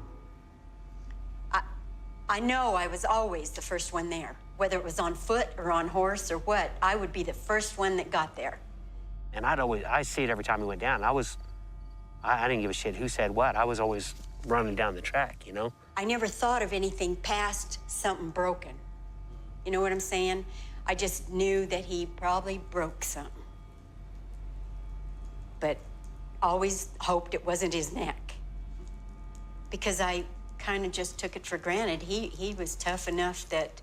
I know I was always the first one there. Whether it was on foot or on horse or what, I would be the first one that got there. And I see it every time he went down. I didn't give a shit who said what. I was always running down the track, you know? I never thought of anything past something broken. You know what I'm saying? I just knew that he probably broke something. But always hoped it wasn't his neck. Because I kind of just took it for granted. He was tough enough that,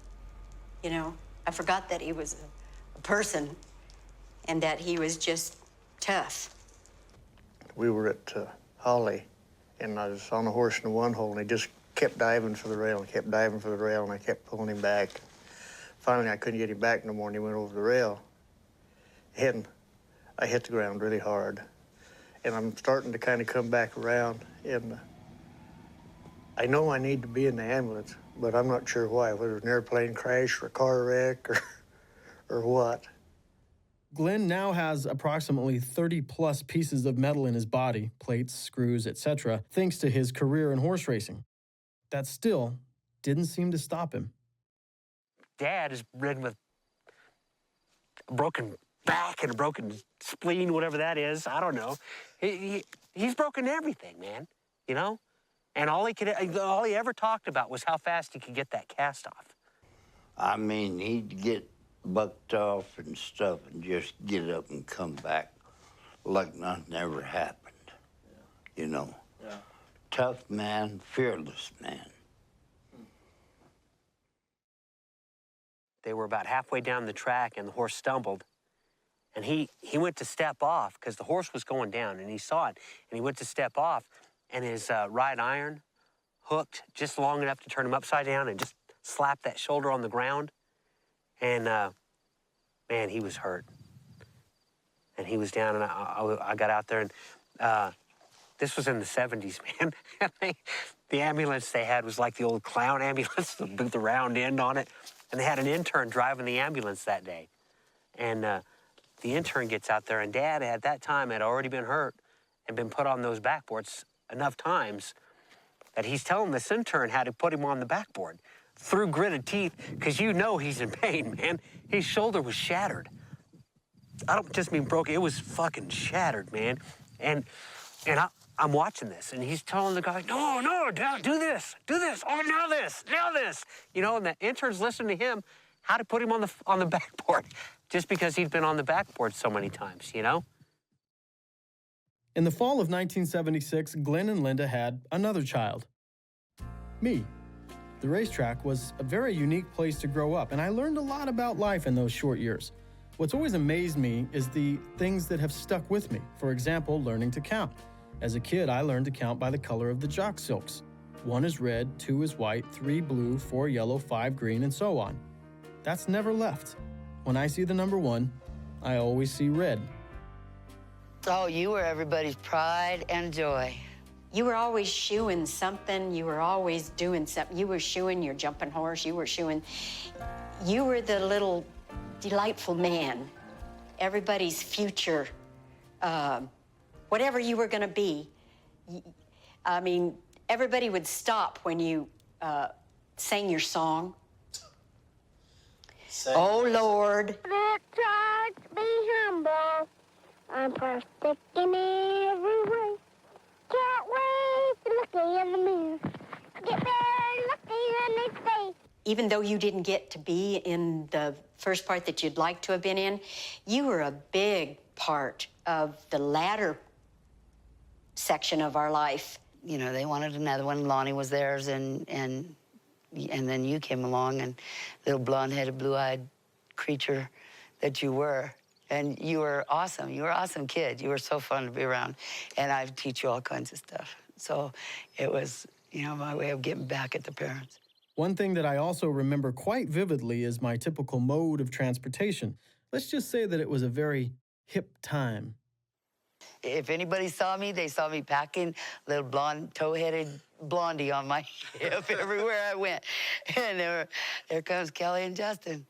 you know, I forgot that he was a person and that he was just tough. We were at Holly, and I was on a horse in the one hole, and he just kept diving for the rail and kept diving for the rail, and I kept pulling him back. Finally, I couldn't get him back no more, and he went over the rail. And I hit the ground really hard, and I'm starting to kind of come back around, and I know I need to be in the ambulance, but I'm not sure why, whether it was an airplane crash or a car wreck or what. Glenn now has approximately 30 plus pieces of metal in his body, plates, screws, etc., thanks to his career in horse racing. That still didn't seem to stop him. Dad is ridden with a broken back and a broken spleen, whatever that is. I don't know. He's broken everything, man, you know? And all he ever talked about was how fast he could get that cast off. I mean, he'd get bucked off and stuff and just get up and come back like nothing ever happened. You know? Yeah. Tough man, fearless man. They were about halfway down the track and the horse stumbled. And he went to step off because the horse was going down and he saw it. And he went to step off and his right iron hooked just long enough to turn him upside down and just slapped that shoulder on the ground. And man, he was hurt. And he was down and I got out there and this was in the 70s, man. The ambulance they had was like the old clown ambulance with the round end on it. And they had an intern driving the ambulance that day. And the intern gets out there, and Dad at that time had already been hurt and been put on those backboards enough times that he's telling this intern how to put him on the backboard through gritted teeth, because you know he's in pain, man. His shoulder was shattered. I don't just mean broken, it was fucking shattered, man. And I'm watching this, and he's telling the guy, no, Dad, do this, oh, now this. You know, and the intern's listening to him how to put him on the backboard just because he'd been on the backboard so many times, you know? In the fall of 1976, Glenn and Linda had another child, me. The racetrack was a very unique place to grow up, and I learned a lot about life in those short years. What's always amazed me is the things that have stuck with me. For example, learning to count. As a kid, I learned to count by the color of the jock silks. 1 is red, 2 is white, 3 blue, 4 yellow, 5 green, and so on. That's never left. When I see the number 1, I always see red. Oh, you were everybody's pride and joy. You were always shoeing something. You were always doing something. You were shoeing your jumping horse. You were shoeing. You were the little delightful man. Everybody's future, whatever you were going to be. I mean, everybody would stop when you sang your song. Oh, Lord. Let's try to be humble. I'm perfect in every way. Can't wait to look in the mirror. Get very lucky the next day. Even though you didn't get to be in the first part that you'd like to have been in, you were a big part of the latter section of our life. You know, they wanted another one. Lonnie was theirs, and then you came along, and little blonde-headed, blue-eyed creature that you were. And you were awesome. You were an awesome kid. You were so fun to be around. And I'd teach you all kinds of stuff. So it was, you know, my way of getting back at the parents. One thing that I also remember quite vividly is my typical mode of transportation. Let's just say that it was a very hip time. If anybody saw me, they saw me packing little blonde, toe-headed blondie on my hip everywhere I went. And there comes Kelly and Justin.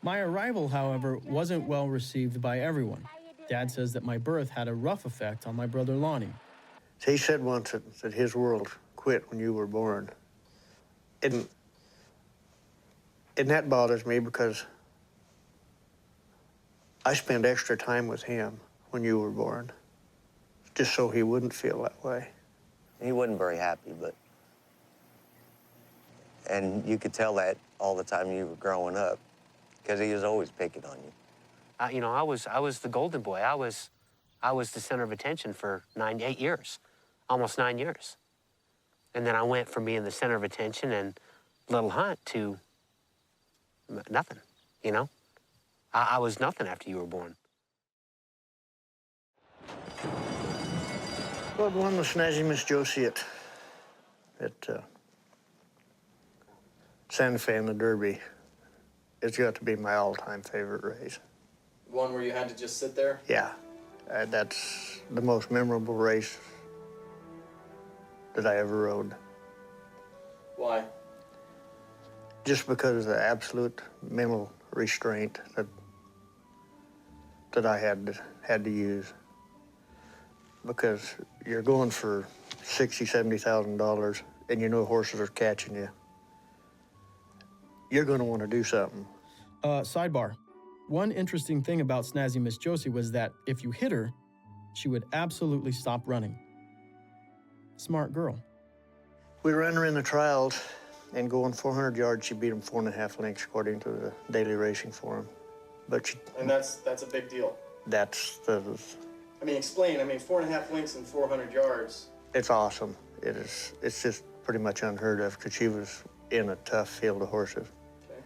My arrival, however, wasn't well received by everyone. Dad says that my birth had a rough effect on my brother Lonnie. He said once that his world quit when you were born. And that bothers me because I spent extra time with him when you were born, just so he wouldn't feel that way. He wasn't very happy, and you could tell that all the time you were growing up, because he was always picking on you. You know, I was the golden boy. I was the center of attention for 8 years, almost 9 years. And then I went from being the center of attention and little Hunt to nothing, you know? I was nothing after you were born. Well, the one with Snazzy Miss Josie at Santa Fe in the Derby, it's got to be my all-time favorite race. One where you had to just sit there? Yeah, that's the most memorable race that I ever rode. Why? Just because of the absolute mental restraint that that I had to use, because you're going for $60,000-$70,000 and you know horses are catching you. You're going to want to do something. Sidebar. One interesting thing about Snazzy Miss Josie was that if you hit her, she would absolutely stop running. Smart girl. We ran her in the trials, and going 400 yards, she beat him 4.5 lengths according to the daily racing form. But And that's a big deal. that's the, I mean, explain. I mean, 4.5 lengths and 400 yards. it's awesome. It's just pretty much unheard of, because she was in a tough field of horses. Okay.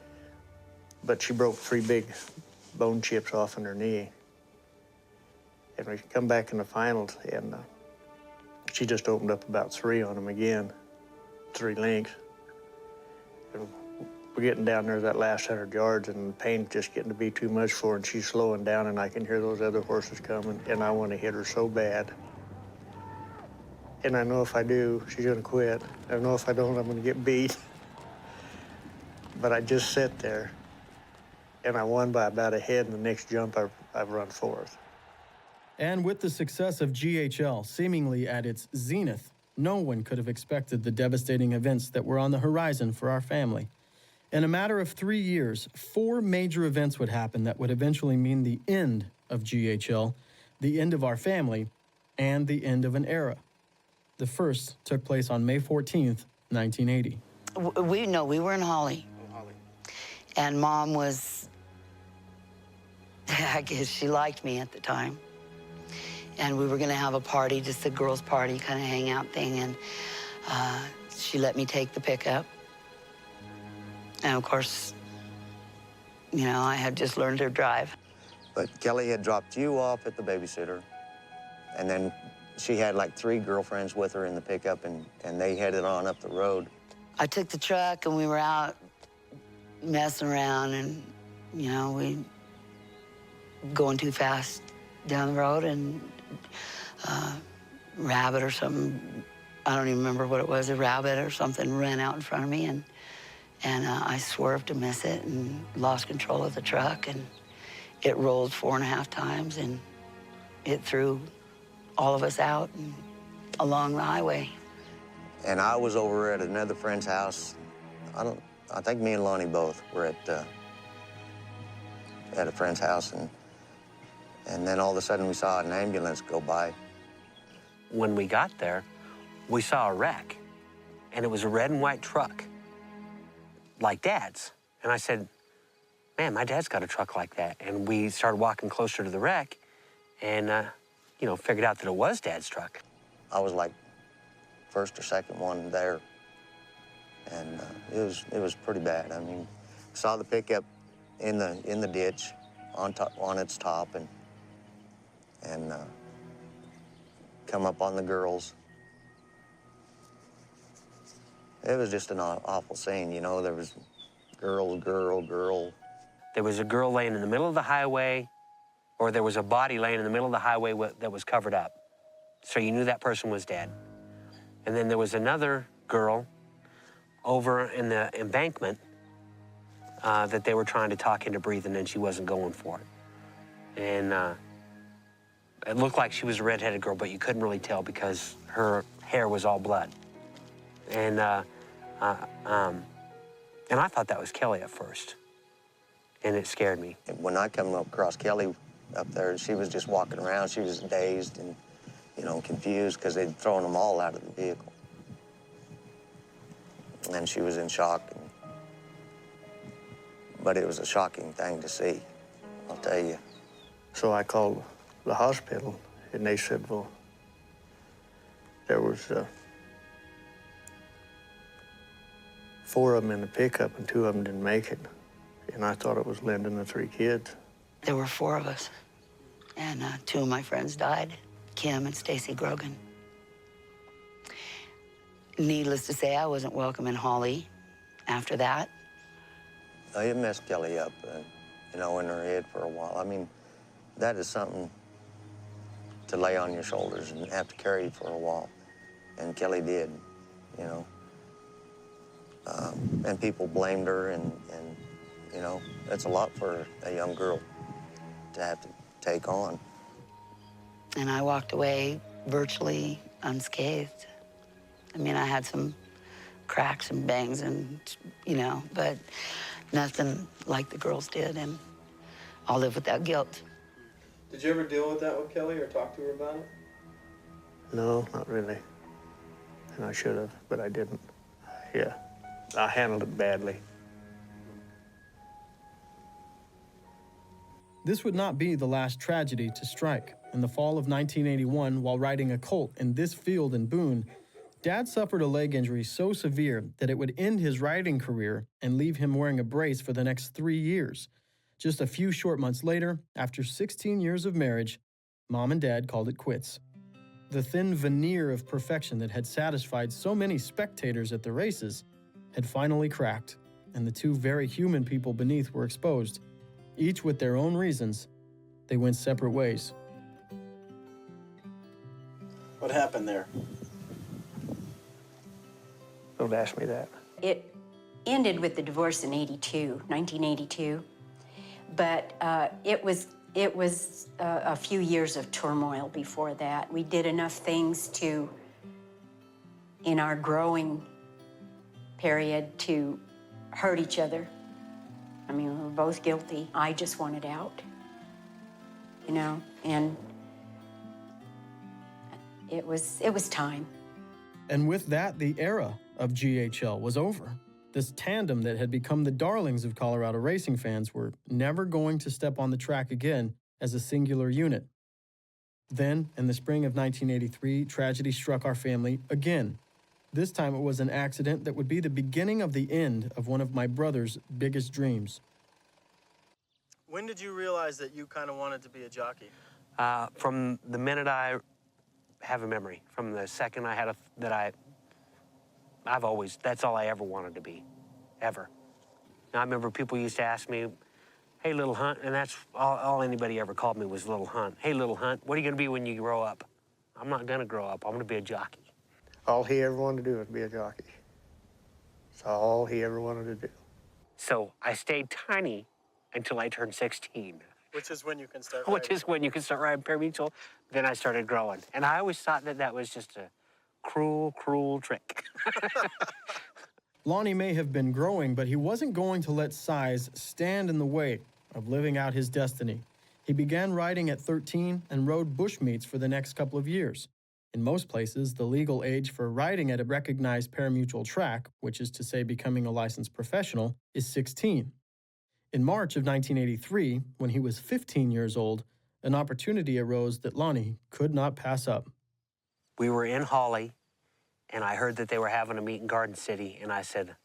But she broke 3 big bone chips off in her knee. And we come back in the finals, and she just opened up about 3 on them again, 3 lengths. And we're getting down there that last 100 yards, and the pain's just getting to be too much for her, and she's slowing down, and I can hear those other horses coming, and I want to hit her so bad. And I know if I do, she's gonna quit. I know if I don't, I'm gonna get beat. But I just sat there, and I won by about a head, and the next jump, I've run 4th. And with the success of GHL seemingly at its zenith, no one could have expected the devastating events that were on the horizon for our family. In a matter of 3 years, 4 major events would happen that would eventually mean the end of GHL, the end of our family, and the end of an era. The first took place on May 14th, 1980. We were in Holly. And Mom was, I guess she liked me at the time. And we were gonna have a party, just a girls' party, kind of hangout thing, and she let me take the pickup. And of course, you know, I had just learned to drive. But Kelly had dropped you off at the babysitter, and then she had like 3 girlfriends with her in the pickup, and they headed on up the road. I took the truck, and we were out messing around, and, you know, we going too fast down the road, and rabbit or something, I don't even remember what it was, a rabbit or something ran out in front of me, and I swerved to miss it and lost control of the truck, and it rolled 4.5 times, and it threw all of us out and along the highway. And I was over at another friend's house. I think me and Lonnie both were at a friend's house, and then all of a sudden we saw an ambulance go by. When we got there, we saw a wreck, and it was a red and white truck, like Dad's. And I said, man, my dad's got a truck like that. And we started walking closer to the wreck, and, you know, figured out that it was Dad's truck. I was like first or second one there, and it was pretty bad. I mean, saw the pickup in the ditch on its top, and come up on the girls. It was just an awful scene, you know. There was girl. There was a girl laying in the middle of the highway, or there was a body laying in the middle of the highway that was covered up. So you knew that person was dead. And then there was another girl over in the embankment that they were trying to talk into breathing, and she wasn't going for it. And it looked like she was a redheaded girl, but you couldn't really tell because her hair was all blood. And I thought that was Kelly at first, and it scared me. When I come across Kelly up there, she was just walking around. She was dazed and, you know, confused because they'd thrown them all out of the vehicle. And she was in shock. But it was a shocking thing to see, I'll tell you. So I called the hospital, and they said, well, there was 4 of them in the pickup, and 2 of them didn't make it. And I thought it was Linda and the 3 kids. There were 4 of us, and 2 of my friends died, Kim and Stacy Grogan. Needless to say, I wasn't welcome in Holly after that. It messed Kelly up, you know, in her head for a while. I mean, that is something to lay on your shoulders and have to carry for a while. And Kelly did, you know. And people blamed her, and you know, it's a lot for a young girl to have to take on. And I walked away virtually unscathed. I mean, I had some cracks and bangs and, you know, but nothing like the girls did, and I'll live with that guilt. Did you ever deal with that with Kelly or talk to her about it? No, not really. And I should have, but I didn't. Yeah, I handled it badly. This would not be the last tragedy to strike. In the fall of 1981, while riding a colt in this field in Boone, Dad suffered a leg injury so severe that it would end his riding career and leave him wearing a brace for the next 3 years. Just a few short months later, after 16 years of marriage, Mom and Dad called it quits. The thin veneer of perfection that had satisfied so many spectators at the races had finally cracked, and the two very human people beneath were exposed. Each with their own reasons, they went separate ways. What happened there? Don't ask me that. It ended with the divorce in 1982. But it was a few years of turmoil before that. We did enough things in our growing period to hurt each other. I mean, we were both guilty. I just wanted out, you know, and it was time. And with that, the era of GHL was over. This tandem that had become the darlings of Colorado racing fans were never going to step on the track again as a singular unit. Then, in the spring of 1983, tragedy struck our family again. This time it was an accident that would be the beginning of the end of one of my brother's biggest dreams. When did you realize that you kind of wanted to be a jockey? From the minute I have a memory, from the second I had that's all I ever wanted to be, ever. Now, I remember people used to ask me, hey, Little Hunt, and that's all anybody ever called me was Little Hunt. Hey, Little Hunt, what are you gonna be when you grow up? I'm not gonna grow up, I'm gonna be a jockey. All he ever wanted to do was be a jockey. That's all he ever wanted to do. So I stayed tiny until I turned 16. Which is when you can start riding. Which is when you can start riding parimutuel. Then I started growing. And I always thought that was just a cruel, cruel trick. Lonnie may have been growing, but he wasn't going to let size stand in the way of living out his destiny. He began riding at 13 and rode bush meets for the next couple of years. In most places, the legal age for riding at a recognized parimutuel track, which is to say becoming a licensed professional, is 16. In March of 1983, when he was 15 years old, an opportunity arose that Lonnie could not pass up. We were in Hawley, and I heard that they were having a meet in Garden City, and I said,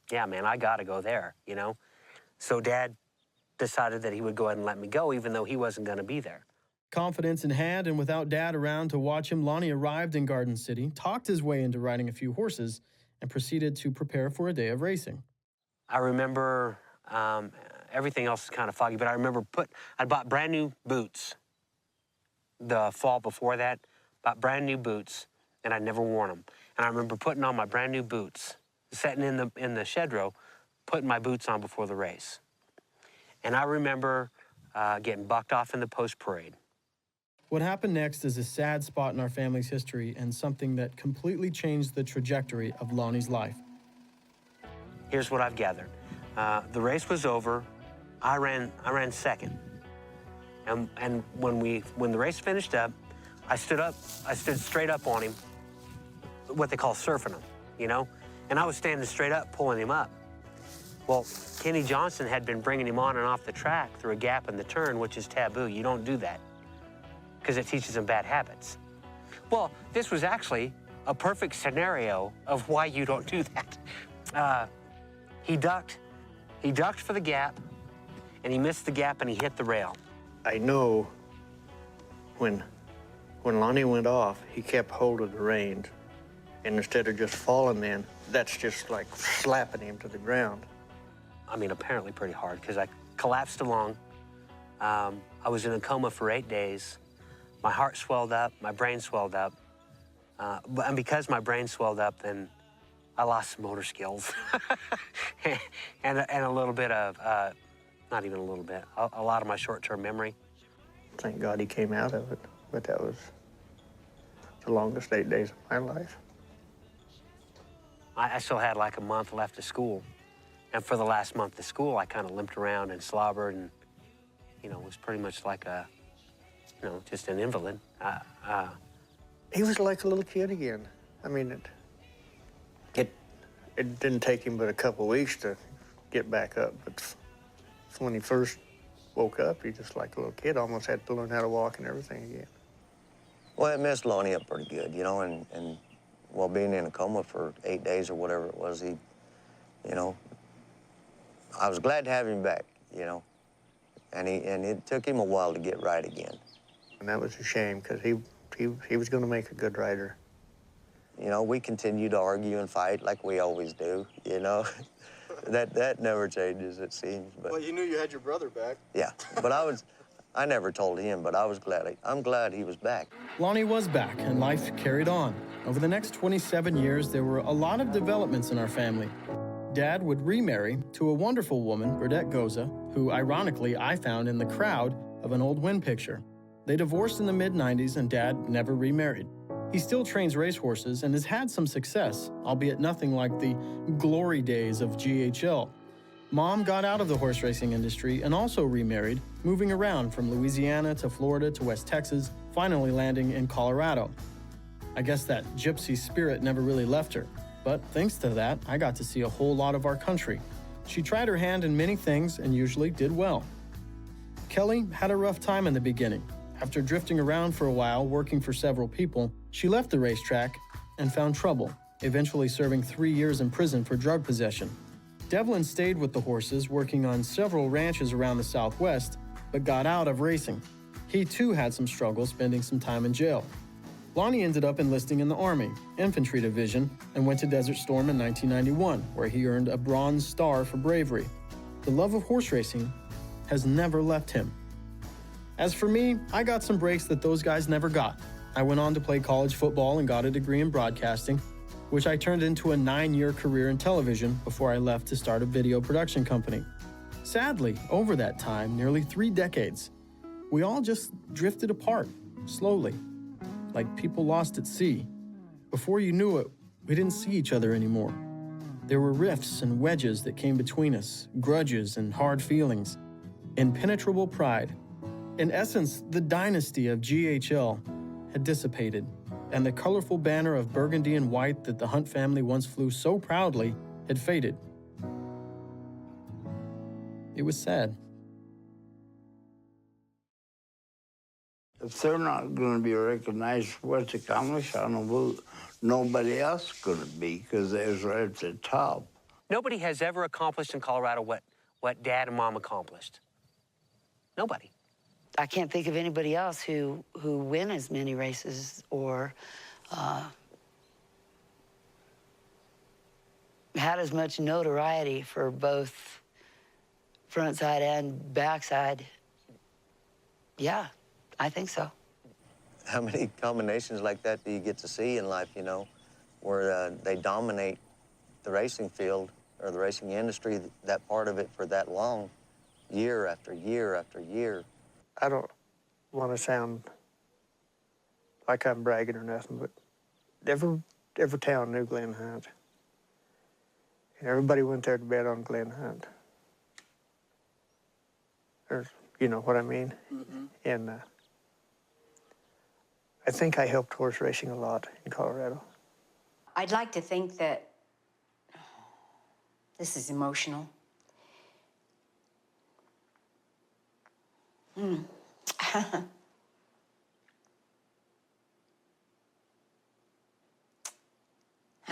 yeah, man, I gotta go there, you know? So Dad decided that he would go ahead and let me go, even though he wasn't gonna be there. Confidence in hand and without Dad around to watch him, Lonnie arrived in Garden City, talked his way into riding a few horses, and proceeded to prepare for a day of racing. I remember, everything else is kind of foggy, but I remember I bought brand new boots the fall before that, bought brand new boots, and I'd never worn them. And I remember putting on my brand new boots, sitting in the shed row, putting my boots on before the race. And I remember getting bucked off in the post parade. What happened next is a sad spot in our family's history and something that completely changed the trajectory of Lonnie's life. Here's what I've gathered. The race was over. I ran second. And when the race finished up, I stood straight up on him, what they call surfing him, you know? And I was standing straight up, pulling him up. Well, Kenny Johnson had been bringing him on and off the track through a gap in the turn, which is taboo. You don't do that, because it teaches him bad habits. Well, this was actually a perfect scenario of why you don't do that. He ducked for the gap, and he missed the gap, and he hit the rail. I know when Lonnie went off, he kept hold of the reins. And instead of just falling in, that's just like slapping him to the ground. I mean, apparently pretty hard, because I collapsed along. I was in a coma for 8 days. My heart swelled up, my brain swelled up. And because my brain swelled up, then I lost some motor skills. and a little bit of, not even a little bit, a lot of my short-term memory. thank God he came out of it. But that was the longest 8 days of my life. I still had like a month left of school. And for the last month of school, I kind of limped around and slobbered and, you know, was pretty much like a, you know, just an invalid. He was like a little kid again. I mean, it didn't take him but a couple of weeks to get back up. But when he first woke up, he just like a little kid, almost had to learn how to walk and everything again. Well, it messed Lonnie up pretty good, you know, and well, being in a coma for 8 days or whatever it was, he, you know, I was glad to have him back, you know, and it took him a while to get right again. And that was a shame, because he was going to make a good rider. You know, we continue to argue and fight like we always do, you know. that never changes, it seems. But Well, you knew you had your brother back. yeah, but I never told him, but I'm glad he was back. Lonnie was back, and life carried on. Over the next 27 years, there were a lot of developments in our family. Dad would remarry to a wonderful woman, Burdette Goza, who, ironically, I found in the crowd of an old Wynn picture. They divorced in the mid-90s, and Dad never remarried. He still trains racehorses and has had some success, albeit nothing like the glory days of GHL. Mom got out of the horse racing industry and also remarried, moving around from Louisiana to Florida to West Texas, finally landing in Colorado. I guess that gypsy spirit never really left her, but thanks to that, I got to see a whole lot of our country. She tried her hand in many things and usually did well. Kelly had a rough time in the beginning. After drifting around for a while, working for several people, she left the racetrack and found trouble, eventually serving 3 years in prison for drug possession. Devlin stayed with the horses, working on several ranches around the Southwest, but got out of racing. He too had some struggles, spending some time in jail. Lonnie ended up enlisting in the Army, Infantry Division, and went to Desert Storm in 1991, where he earned a Bronze Star for bravery. The love of horse racing has never left him. As for me, I got some breaks that those guys never got. I went on to play college football and got a degree in broadcasting, which I turned into a 9-year career in television before I left to start a video production company. Sadly, over that time, nearly 3 decades, we all just drifted apart, slowly, like people lost at sea. Before you knew it, we didn't see each other anymore. There were rifts and wedges that came between us, grudges and hard feelings, impenetrable pride. In essence, the dynasty of GHL had dissipated, and the colorful banner of burgundy and white that the Hunt family once flew so proudly had faded. It was sad. If they're not going to be recognized for what's accomplished, I don't know who nobody else is going to be, because they're right at the top. Nobody has ever accomplished in Colorado what Dad and Mom accomplished. Nobody. I can't think of anybody else who win as many races or had as much notoriety for both frontside and backside. Yeah, I think so. How many combinations like that do you get to see in life, you know, where they dominate the racing field or the racing industry, that part of it, for that long, year after year after year? I don't want to sound like I'm bragging or nothing, but every town knew Glenn Hunt. And everybody went there to bet on Glenn Hunt. Or, you know what I mean? Mm-hmm. And I think I helped horse racing a lot in Colorado. I'd like to think that, this is emotional. I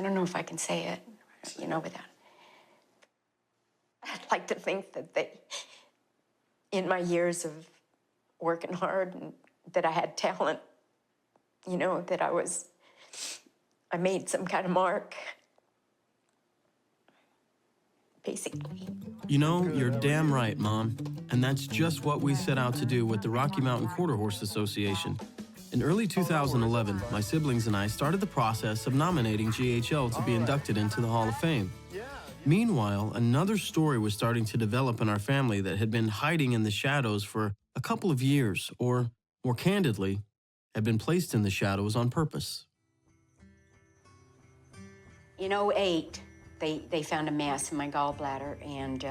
don't know if I can say it, you know, without. I'd like to think that they, in my years of working hard, and that I had talent, you know, that I made some kind of mark, basically. You know, you're damn right, Mom. And that's just what we set out to do with the Rocky Mountain Quarter Horse Association. In early 2011, my siblings and I started the process of nominating GHL to be inducted into the Hall of Fame. Meanwhile, another story was starting to develop in our family that had been hiding in the shadows for a couple of years, or More candidly, had been placed in the shadows on purpose. In 2008, they found a mass in my gallbladder, and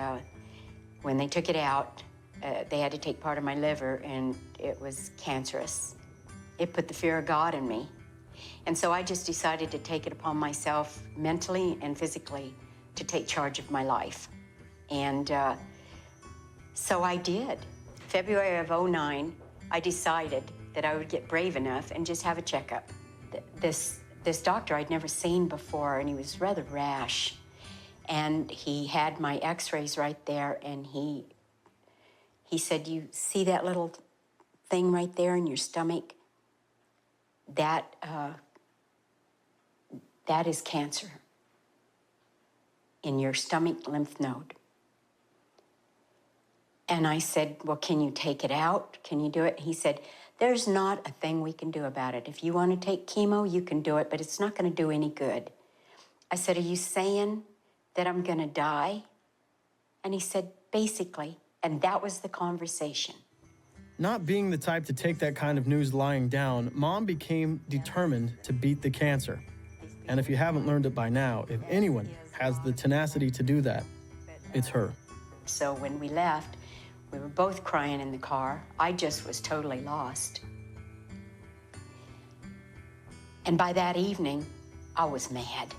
when they took it out, they had to take part of my liver, and it was cancerous. It put the fear of God in me. And so I just decided to take it upon myself, mentally and physically, to take charge of my life. And so I did. February of 2009, I decided that I would get brave enough and just have a checkup. This doctor I'd never seen before, and he was rather rash. And he had my x-rays right there, and he said, "You see that little thing right there in your stomach? That is cancer in your stomach lymph node." And I said, "Well, can you take it out? Can you do it?" He said, "There's not a thing we can do about it. If you want to take chemo, you can do it, but it's not going to do any good." I said, "Are you saying that I'm going to die?" And he said, "Basically." And that was the conversation. Not being the type to take that kind of news lying down, Mom became determined to beat the cancer. And if you haven't learned it by now, if anyone has the tenacity to do that, it's her. So when we left, we were both crying in the car. I just was totally lost. And by that evening, I was mad.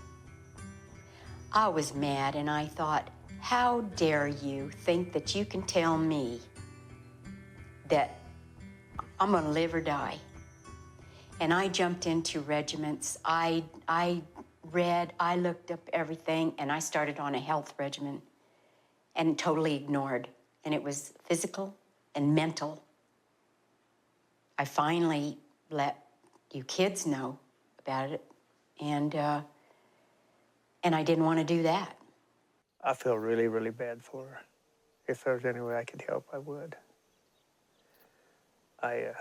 I was mad, and I thought, how dare you think that you can tell me that I'm gonna live or die? And I jumped into regiments. I read, I looked up everything, and I started on a health regimen and totally ignored. And it was physical and mental. I finally let you kids know about it, and I didn't want to do that. I feel really, really bad for her. If there was any way I could help, I would. I've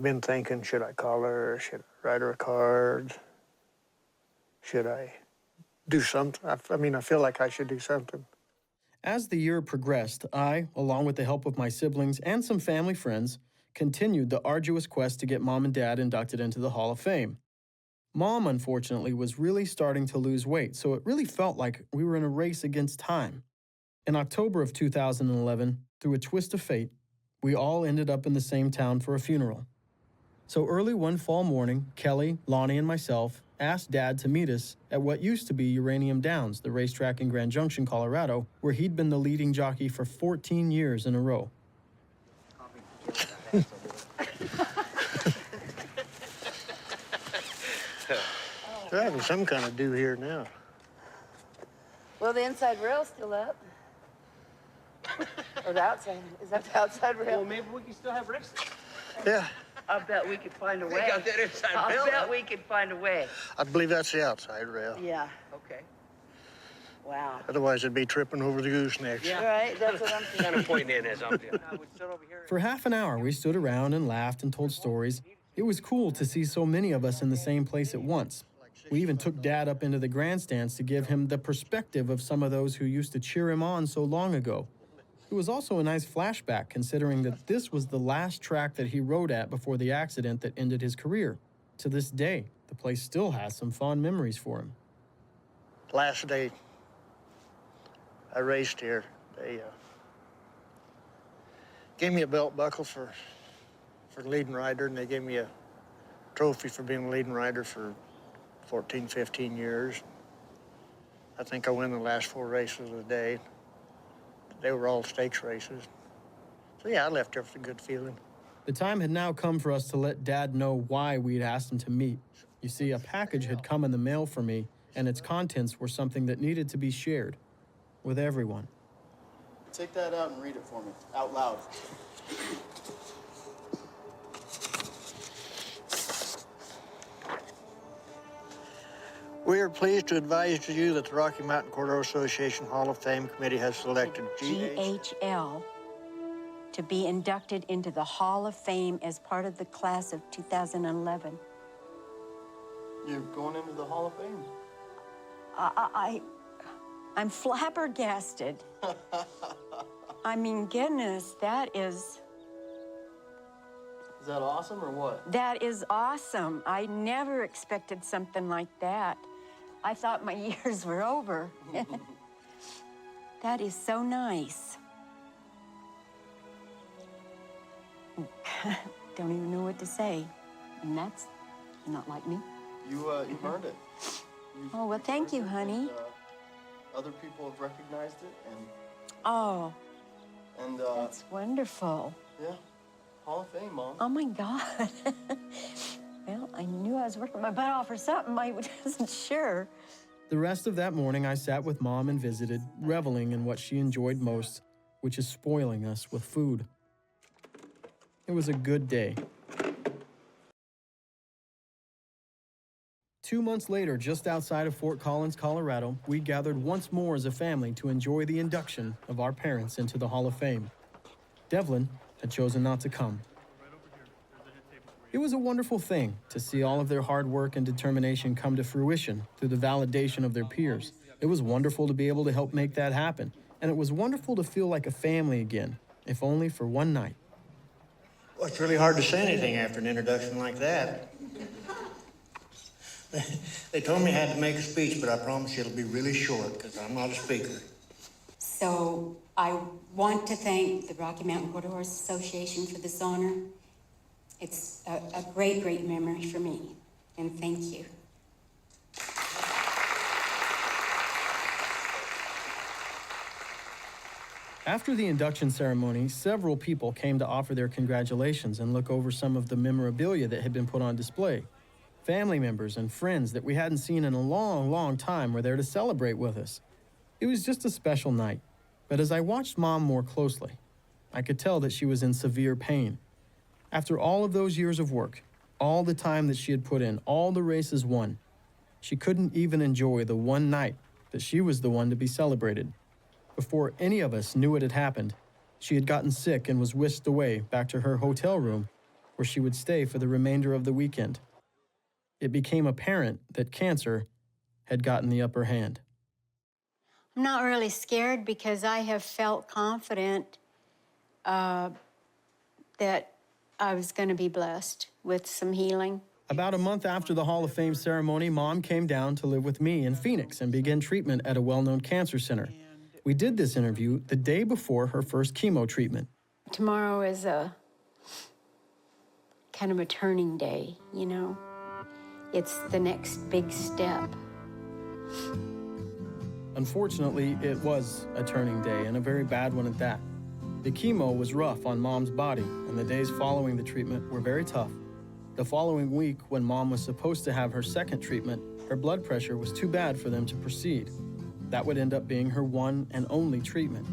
been thinking, should I call her? Should I write her a card? Should I do something? I mean, I feel like I should do something. As the year progressed, I, along with the help of my siblings and some family friends, continued the arduous quest to get Mom and Dad inducted into the Hall of Fame. Mom, unfortunately, was really starting to lose weight, so it really felt like we were in a race against time. In October of 2011, through a twist of fate, we all ended up in the same town for a funeral. So early one fall morning, Kelly, Lonnie, and myself asked Dad to meet us at what used to be Uranium Downs, the racetrack in Grand Junction, Colorado, where he'd been the leading jockey for 14 years in a row. They're having some kind of do here now. Well, the inside rail's still up. Or the outside. Is that the outside rail? Well, maybe we can still have racing. Yeah, I bet we could find a way. got that inside rail. I bet we could find a way. I believe that's the outside rail. Yeah. Okay. Wow. Otherwise, it'd be tripping over the goosenecks. Yeah. Right, that's what I'm thinking. Kind of pointing in as I'm doing. For half an hour, we stood around and laughed and told stories. It was cool to see so many of us in the same place at once. We even took Dad up into the grandstands to give him the perspective of some of those who used to cheer him on so long ago. It was also a nice flashback, considering that this was the last track that he rode at before the accident that ended his career. To this day, the place still has some fond memories for him. Last day I raced here, they gave me a belt buckle for leading rider, and they gave me a trophy for being a leading rider for 14, 15 years. I think I won the last 4 races of the day. They were all stakes races. So yeah, I left there with a good feeling. The time had now come for us to let Dad know why we'd asked him to meet. You see, a package had come in the mail for me, and its contents were something that needed to be shared with everyone. Take that out and read it for me, out loud. We are pleased to advise to you that the Rocky Mountain Quarter Association Hall of Fame Committee has selected GHL to be inducted into the Hall of Fame as part of the class of 2011. You're going into the Hall of Fame. I'm flabbergasted. I mean, goodness, that is Is that awesome or what? That is awesome. I never expected something like that. I thought my years were over. That is so nice. Don't even know what to say. And that's not like me. You earned it. Oh, well, thank you, honey. Other people have recognized it, and Oh, and that's wonderful. yeah, Hall of Fame, Mom. Oh, my God. Well, I knew I was working my butt off for something. I wasn't sure. The rest of that morning, I sat with Mom and visited, reveling in what she enjoyed most, which is spoiling us with food. It was a good day. 2 months later, just outside of Fort Collins, Colorado, we gathered once more as a family to enjoy the induction of our parents into the Hall of Fame. Devlin had chosen not to come. It was a wonderful thing to see all of their hard work and determination come to fruition through the validation of their peers. It was wonderful to be able to help make that happen, and it was wonderful to feel like a family again, if only for one night. Well, it's really hard to say anything after an introduction like that. They told me I had to make a speech, but I promise you it'll be really short because I'm not a speaker. So I want to thank the Rocky Mountain Quarter Horse Association for this honor. It's a great, great memory for me, and thank you. After the induction ceremony, several people came to offer their congratulations and look over some of the memorabilia that had been put on display. Family members and friends that we hadn't seen in a long, long time were there to celebrate with us. It was just a special night, but as I watched Mom more closely, I could tell that she was in severe pain. After all of those years of work, all the time that she had put in, all the races won, she couldn't even enjoy the one night that she was the one to be celebrated. Before any of us knew what had happened, she had gotten sick and was whisked away back to her hotel room, where she would stay for the remainder of the weekend. It became apparent that cancer had gotten the upper hand. I'm not really scared because I have felt confident that I was going to be blessed with some healing. About a month after the Hall of Fame ceremony, Mom came down to live with me in Phoenix and began treatment at a well-known cancer center. We did this interview the day before her first chemo treatment. Tomorrow is a kind of a turning day, you know? It's the next big step. Unfortunately, it was a turning day, and a very bad one at that. The chemo was rough on Mom's body, and the days following the treatment were very tough. The following week, when Mom was supposed to have her second treatment, her blood pressure was too bad for them to proceed. That would end up being her one and only treatment.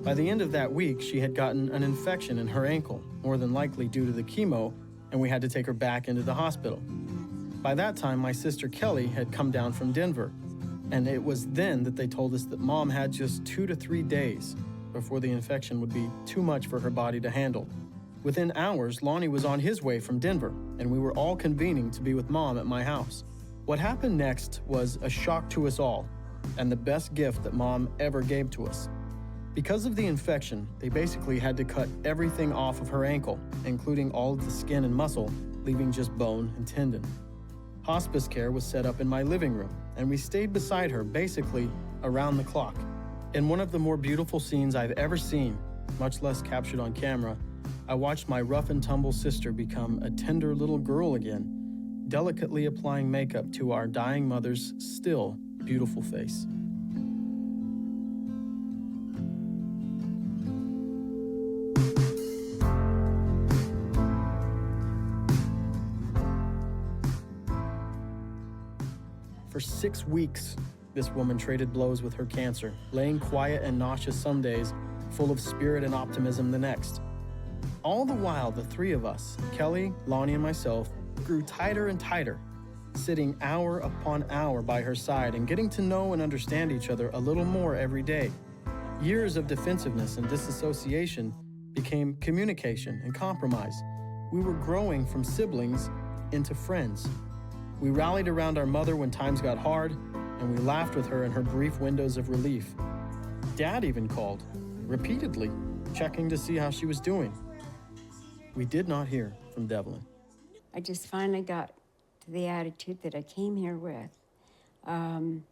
By the end of that week, she had gotten an infection in her ankle, more than likely due to the chemo, and we had to take her back into the hospital. By that time, my sister Kelly had come down from Denver, and it was then that they told us that Mom had just 2 to 3 days before the infection would be too much for her body to handle. Within hours, Lonnie was on his way from Denver, and we were all convening to be with Mom at my house. What happened next was a shock to us all, and the best gift that Mom ever gave to us. Because of the infection, they basically had to cut everything off of her ankle, including all of the skin and muscle, leaving just bone and tendon. Hospice care was set up in my living room, and we stayed beside her basically around the clock. In one of the more beautiful scenes I've ever seen, much less captured on camera, I watched my rough and tumble sister become a tender little girl again, delicately applying makeup to our dying mother's still beautiful face. For 6 weeks, this woman traded blows with her cancer, laying quiet and nauseous some days, full of spirit and optimism the next. All the while, the three of us, Kelly, Lonnie, and myself, grew tighter and tighter, sitting hour upon hour by her side and getting to know and understand each other a little more every day. Years of defensiveness and disassociation became communication and compromise. We were growing from siblings into friends. We rallied around our mother when times got hard, and we laughed with her in her brief windows of relief. Dad even called, repeatedly, checking to see how she was doing. We did not hear. from Devlin. I just finally got to the attitude that I came here with. I'm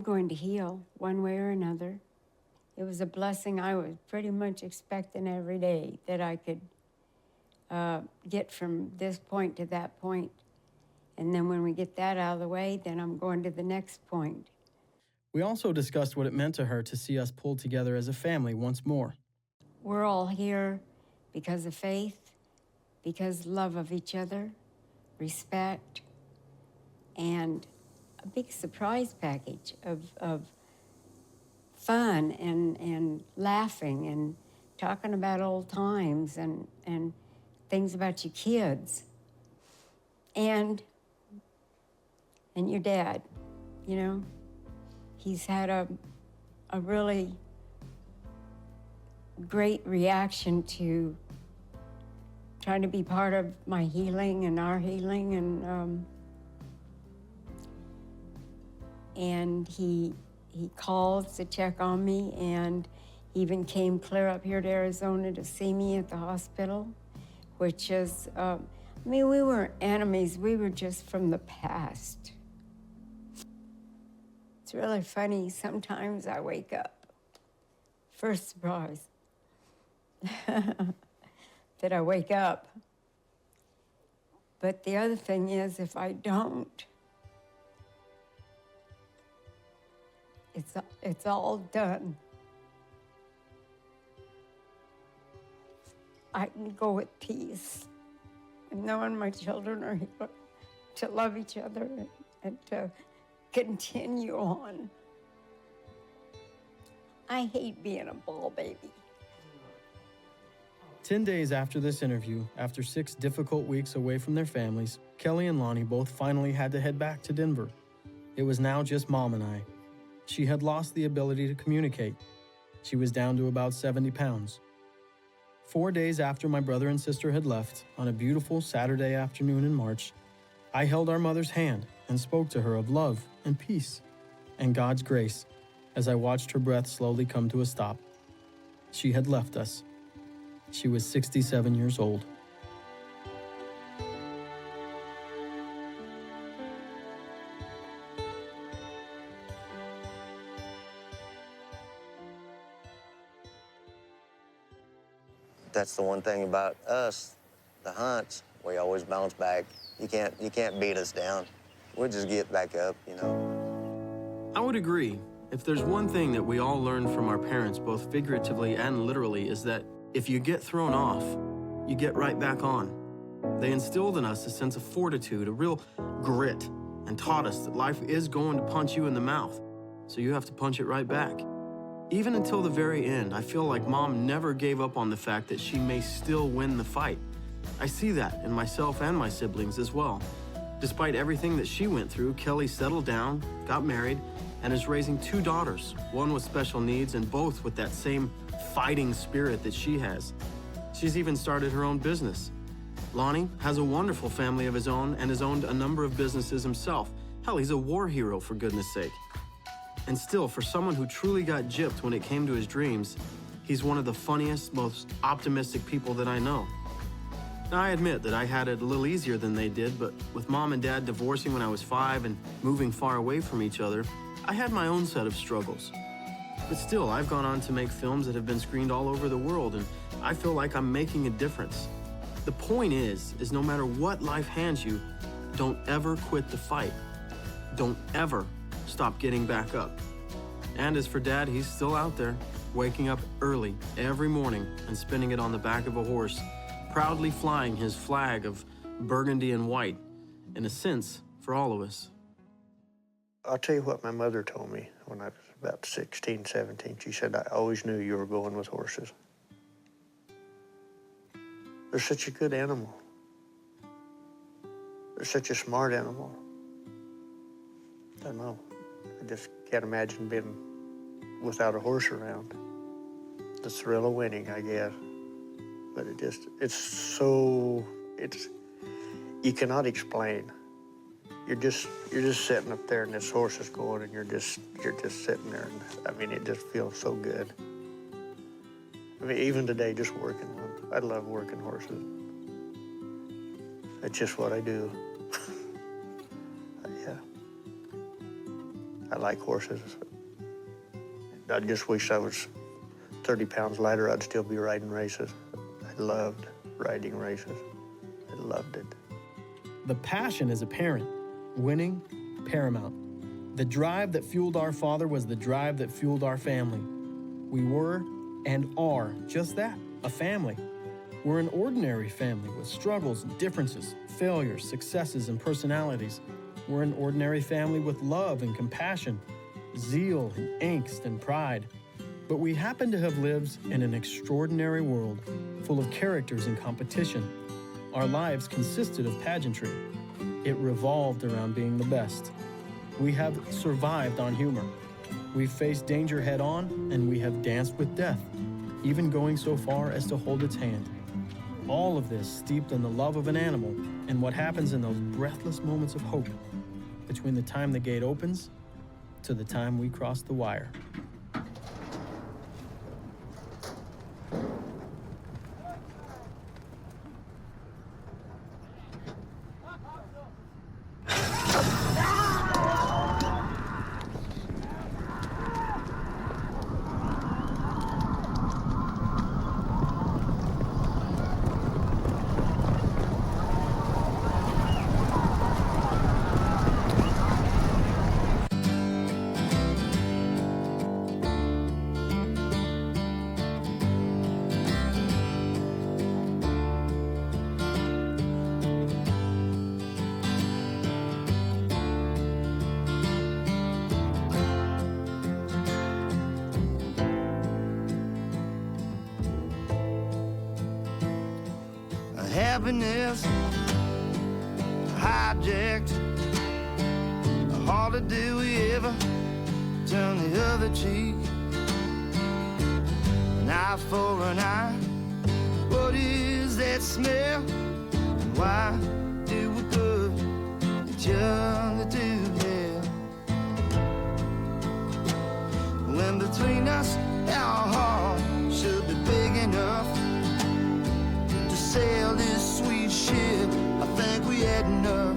going to heal one way or another. It was a blessing I was pretty much expecting every day, that I could get from this point to that point. And then when we get that out of the way, then I'm going to the next point. We also discussed what it meant to her to see us pulled together as a family once more. We're all here because of faith, because love of each other, respect, and a big surprise package of fun and laughing and talking about old times and things about your kids. And your dad, you know, he's had a really great reaction to trying to be part of my healing and our healing, and he called to check on me, and he even came clear up here to Arizona to see me at the hospital, which is, I mean, we weren't enemies, we were just from the past. It's really funny, sometimes I wake up, first surprise, that I wake up. But the other thing is, if I don't, it's all done. I can go with peace, and knowing my children are here to love each other and to continue on. I hate being a ball baby. 10 days after this interview, after 6 difficult weeks away from their families, Kelly and Lonnie both finally had to head back to Denver. It was now just Mom and I. She had lost the ability to communicate. She was down to about 70 pounds. 4 days after my brother and sister had left, on a beautiful Saturday afternoon in March, I held our mother's hand and spoke to her of love and peace and God's grace as I watched her breath slowly come to a stop. She had left us. She was 67 years old. That's the one thing about us, the Hunts. We always bounce back. You can't beat us down. We'll just get back up, you know. I would agree. If there's one thing that we all learned from our parents, both figuratively and literally, is that if you get thrown off, you get right back on. They instilled in us a sense of fortitude, a real grit, and taught us that life is going to punch you in the mouth, so you have to punch it right back. Even until the very end, I feel like Mom never gave up on the fact that she may still win the fight. I see that in myself and my siblings as well. Despite everything that she went through, Kelly settled down, got married, and is raising 2 daughters, one with special needs and both with that same fighting spirit that she has. She's even started her own business. Lonnie has a wonderful family of his own and has owned a number of businesses himself. Hell, he's a war hero, for goodness sake. And still, for someone who truly got gypped when it came to his dreams, he's one of the funniest, most optimistic people that I know. Now, I admit that I had it a little easier than they did, but with Mom and Dad divorcing when I was 5 and moving far away from each other, I had my own set of struggles. But still, I've gone on to make films that have been screened all over the world, and I feel like I'm making a difference. The point is no matter what life hands you, don't ever quit the fight. Don't ever stop getting back up. And as for Dad, he's still out there, waking up early every morning and spinning it on the back of a horse, proudly flying his flag of burgundy and white, in a sense, for all of us. I'll tell you what my mother told me when I was about 16, 17. She said, I always knew you were going with horses. They're such a good animal. They're such a smart animal. I don't know. I just can't imagine being without a horse around. The thrill of winning, I guess. But you cannot explain. You're just sitting up there and this horse is going and you're just sitting there, and I mean, it just feels so good. I mean, even today, just working one. I love working horses. It's just what I do. Yeah. I like horses. I just wish I was 30 pounds lighter, I'd still be riding races. I loved riding races. I loved it. The passion is apparent. Winning, paramount. The drive that fueled our father was the drive that fueled our family. We were and are just that, a family. We're an ordinary family with struggles and differences, failures, successes, and personalities. We're an ordinary family with love and compassion, zeal and angst and pride. But we happen to have lived in an extraordinary world, full of characters and competition. Our lives consisted of pageantry. It revolved around being the best. We have survived on humor. We've faced danger head on, and we have danced with death, even going so far as to hold its hand. All of this steeped in the love of an animal and what happens in those breathless moments of hope between the time the gate opens to the time we cross the wire. Happiness hijacked. Hardly do we ever turn the other cheek. An eye for an eye. What is that smell? And why do we put each other to hell? When between us, our heart should be big enough to sail this sweet ship. I think we had enough.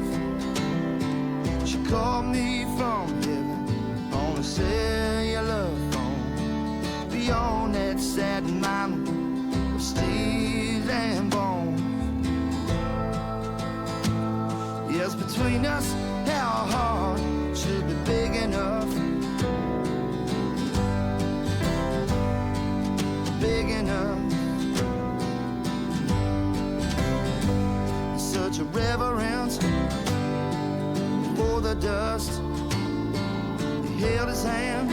She called me from heaven on a cellular phone, beyond that sad mountain of steel and bone. Yes, between us, our heart should be big enough, big enough. Such a reverence for the dust. He held his hand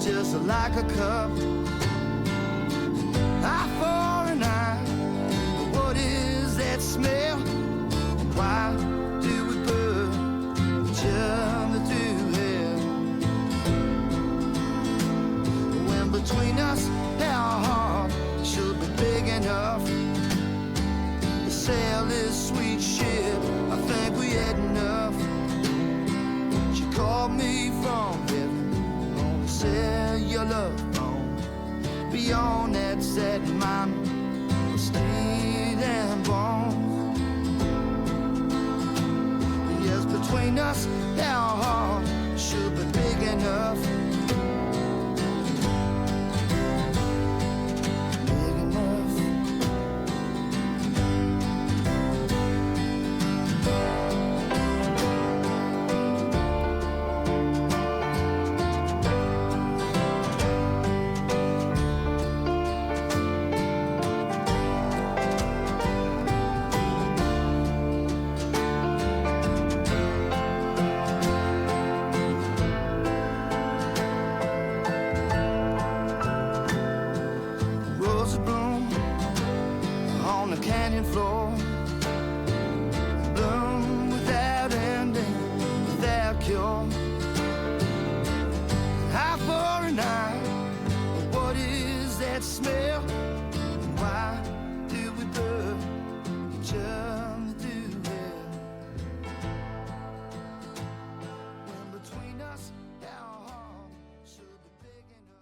just like a cup. Eye for an eye. What is that smell? Why do we put each other to hell? When between us, our heart should be big enough to sail this sweet ship. I think we had enough. She called me from heaven on a cellular phone, beyond that sad mountain of steel and bone. Yes, between us, our hearts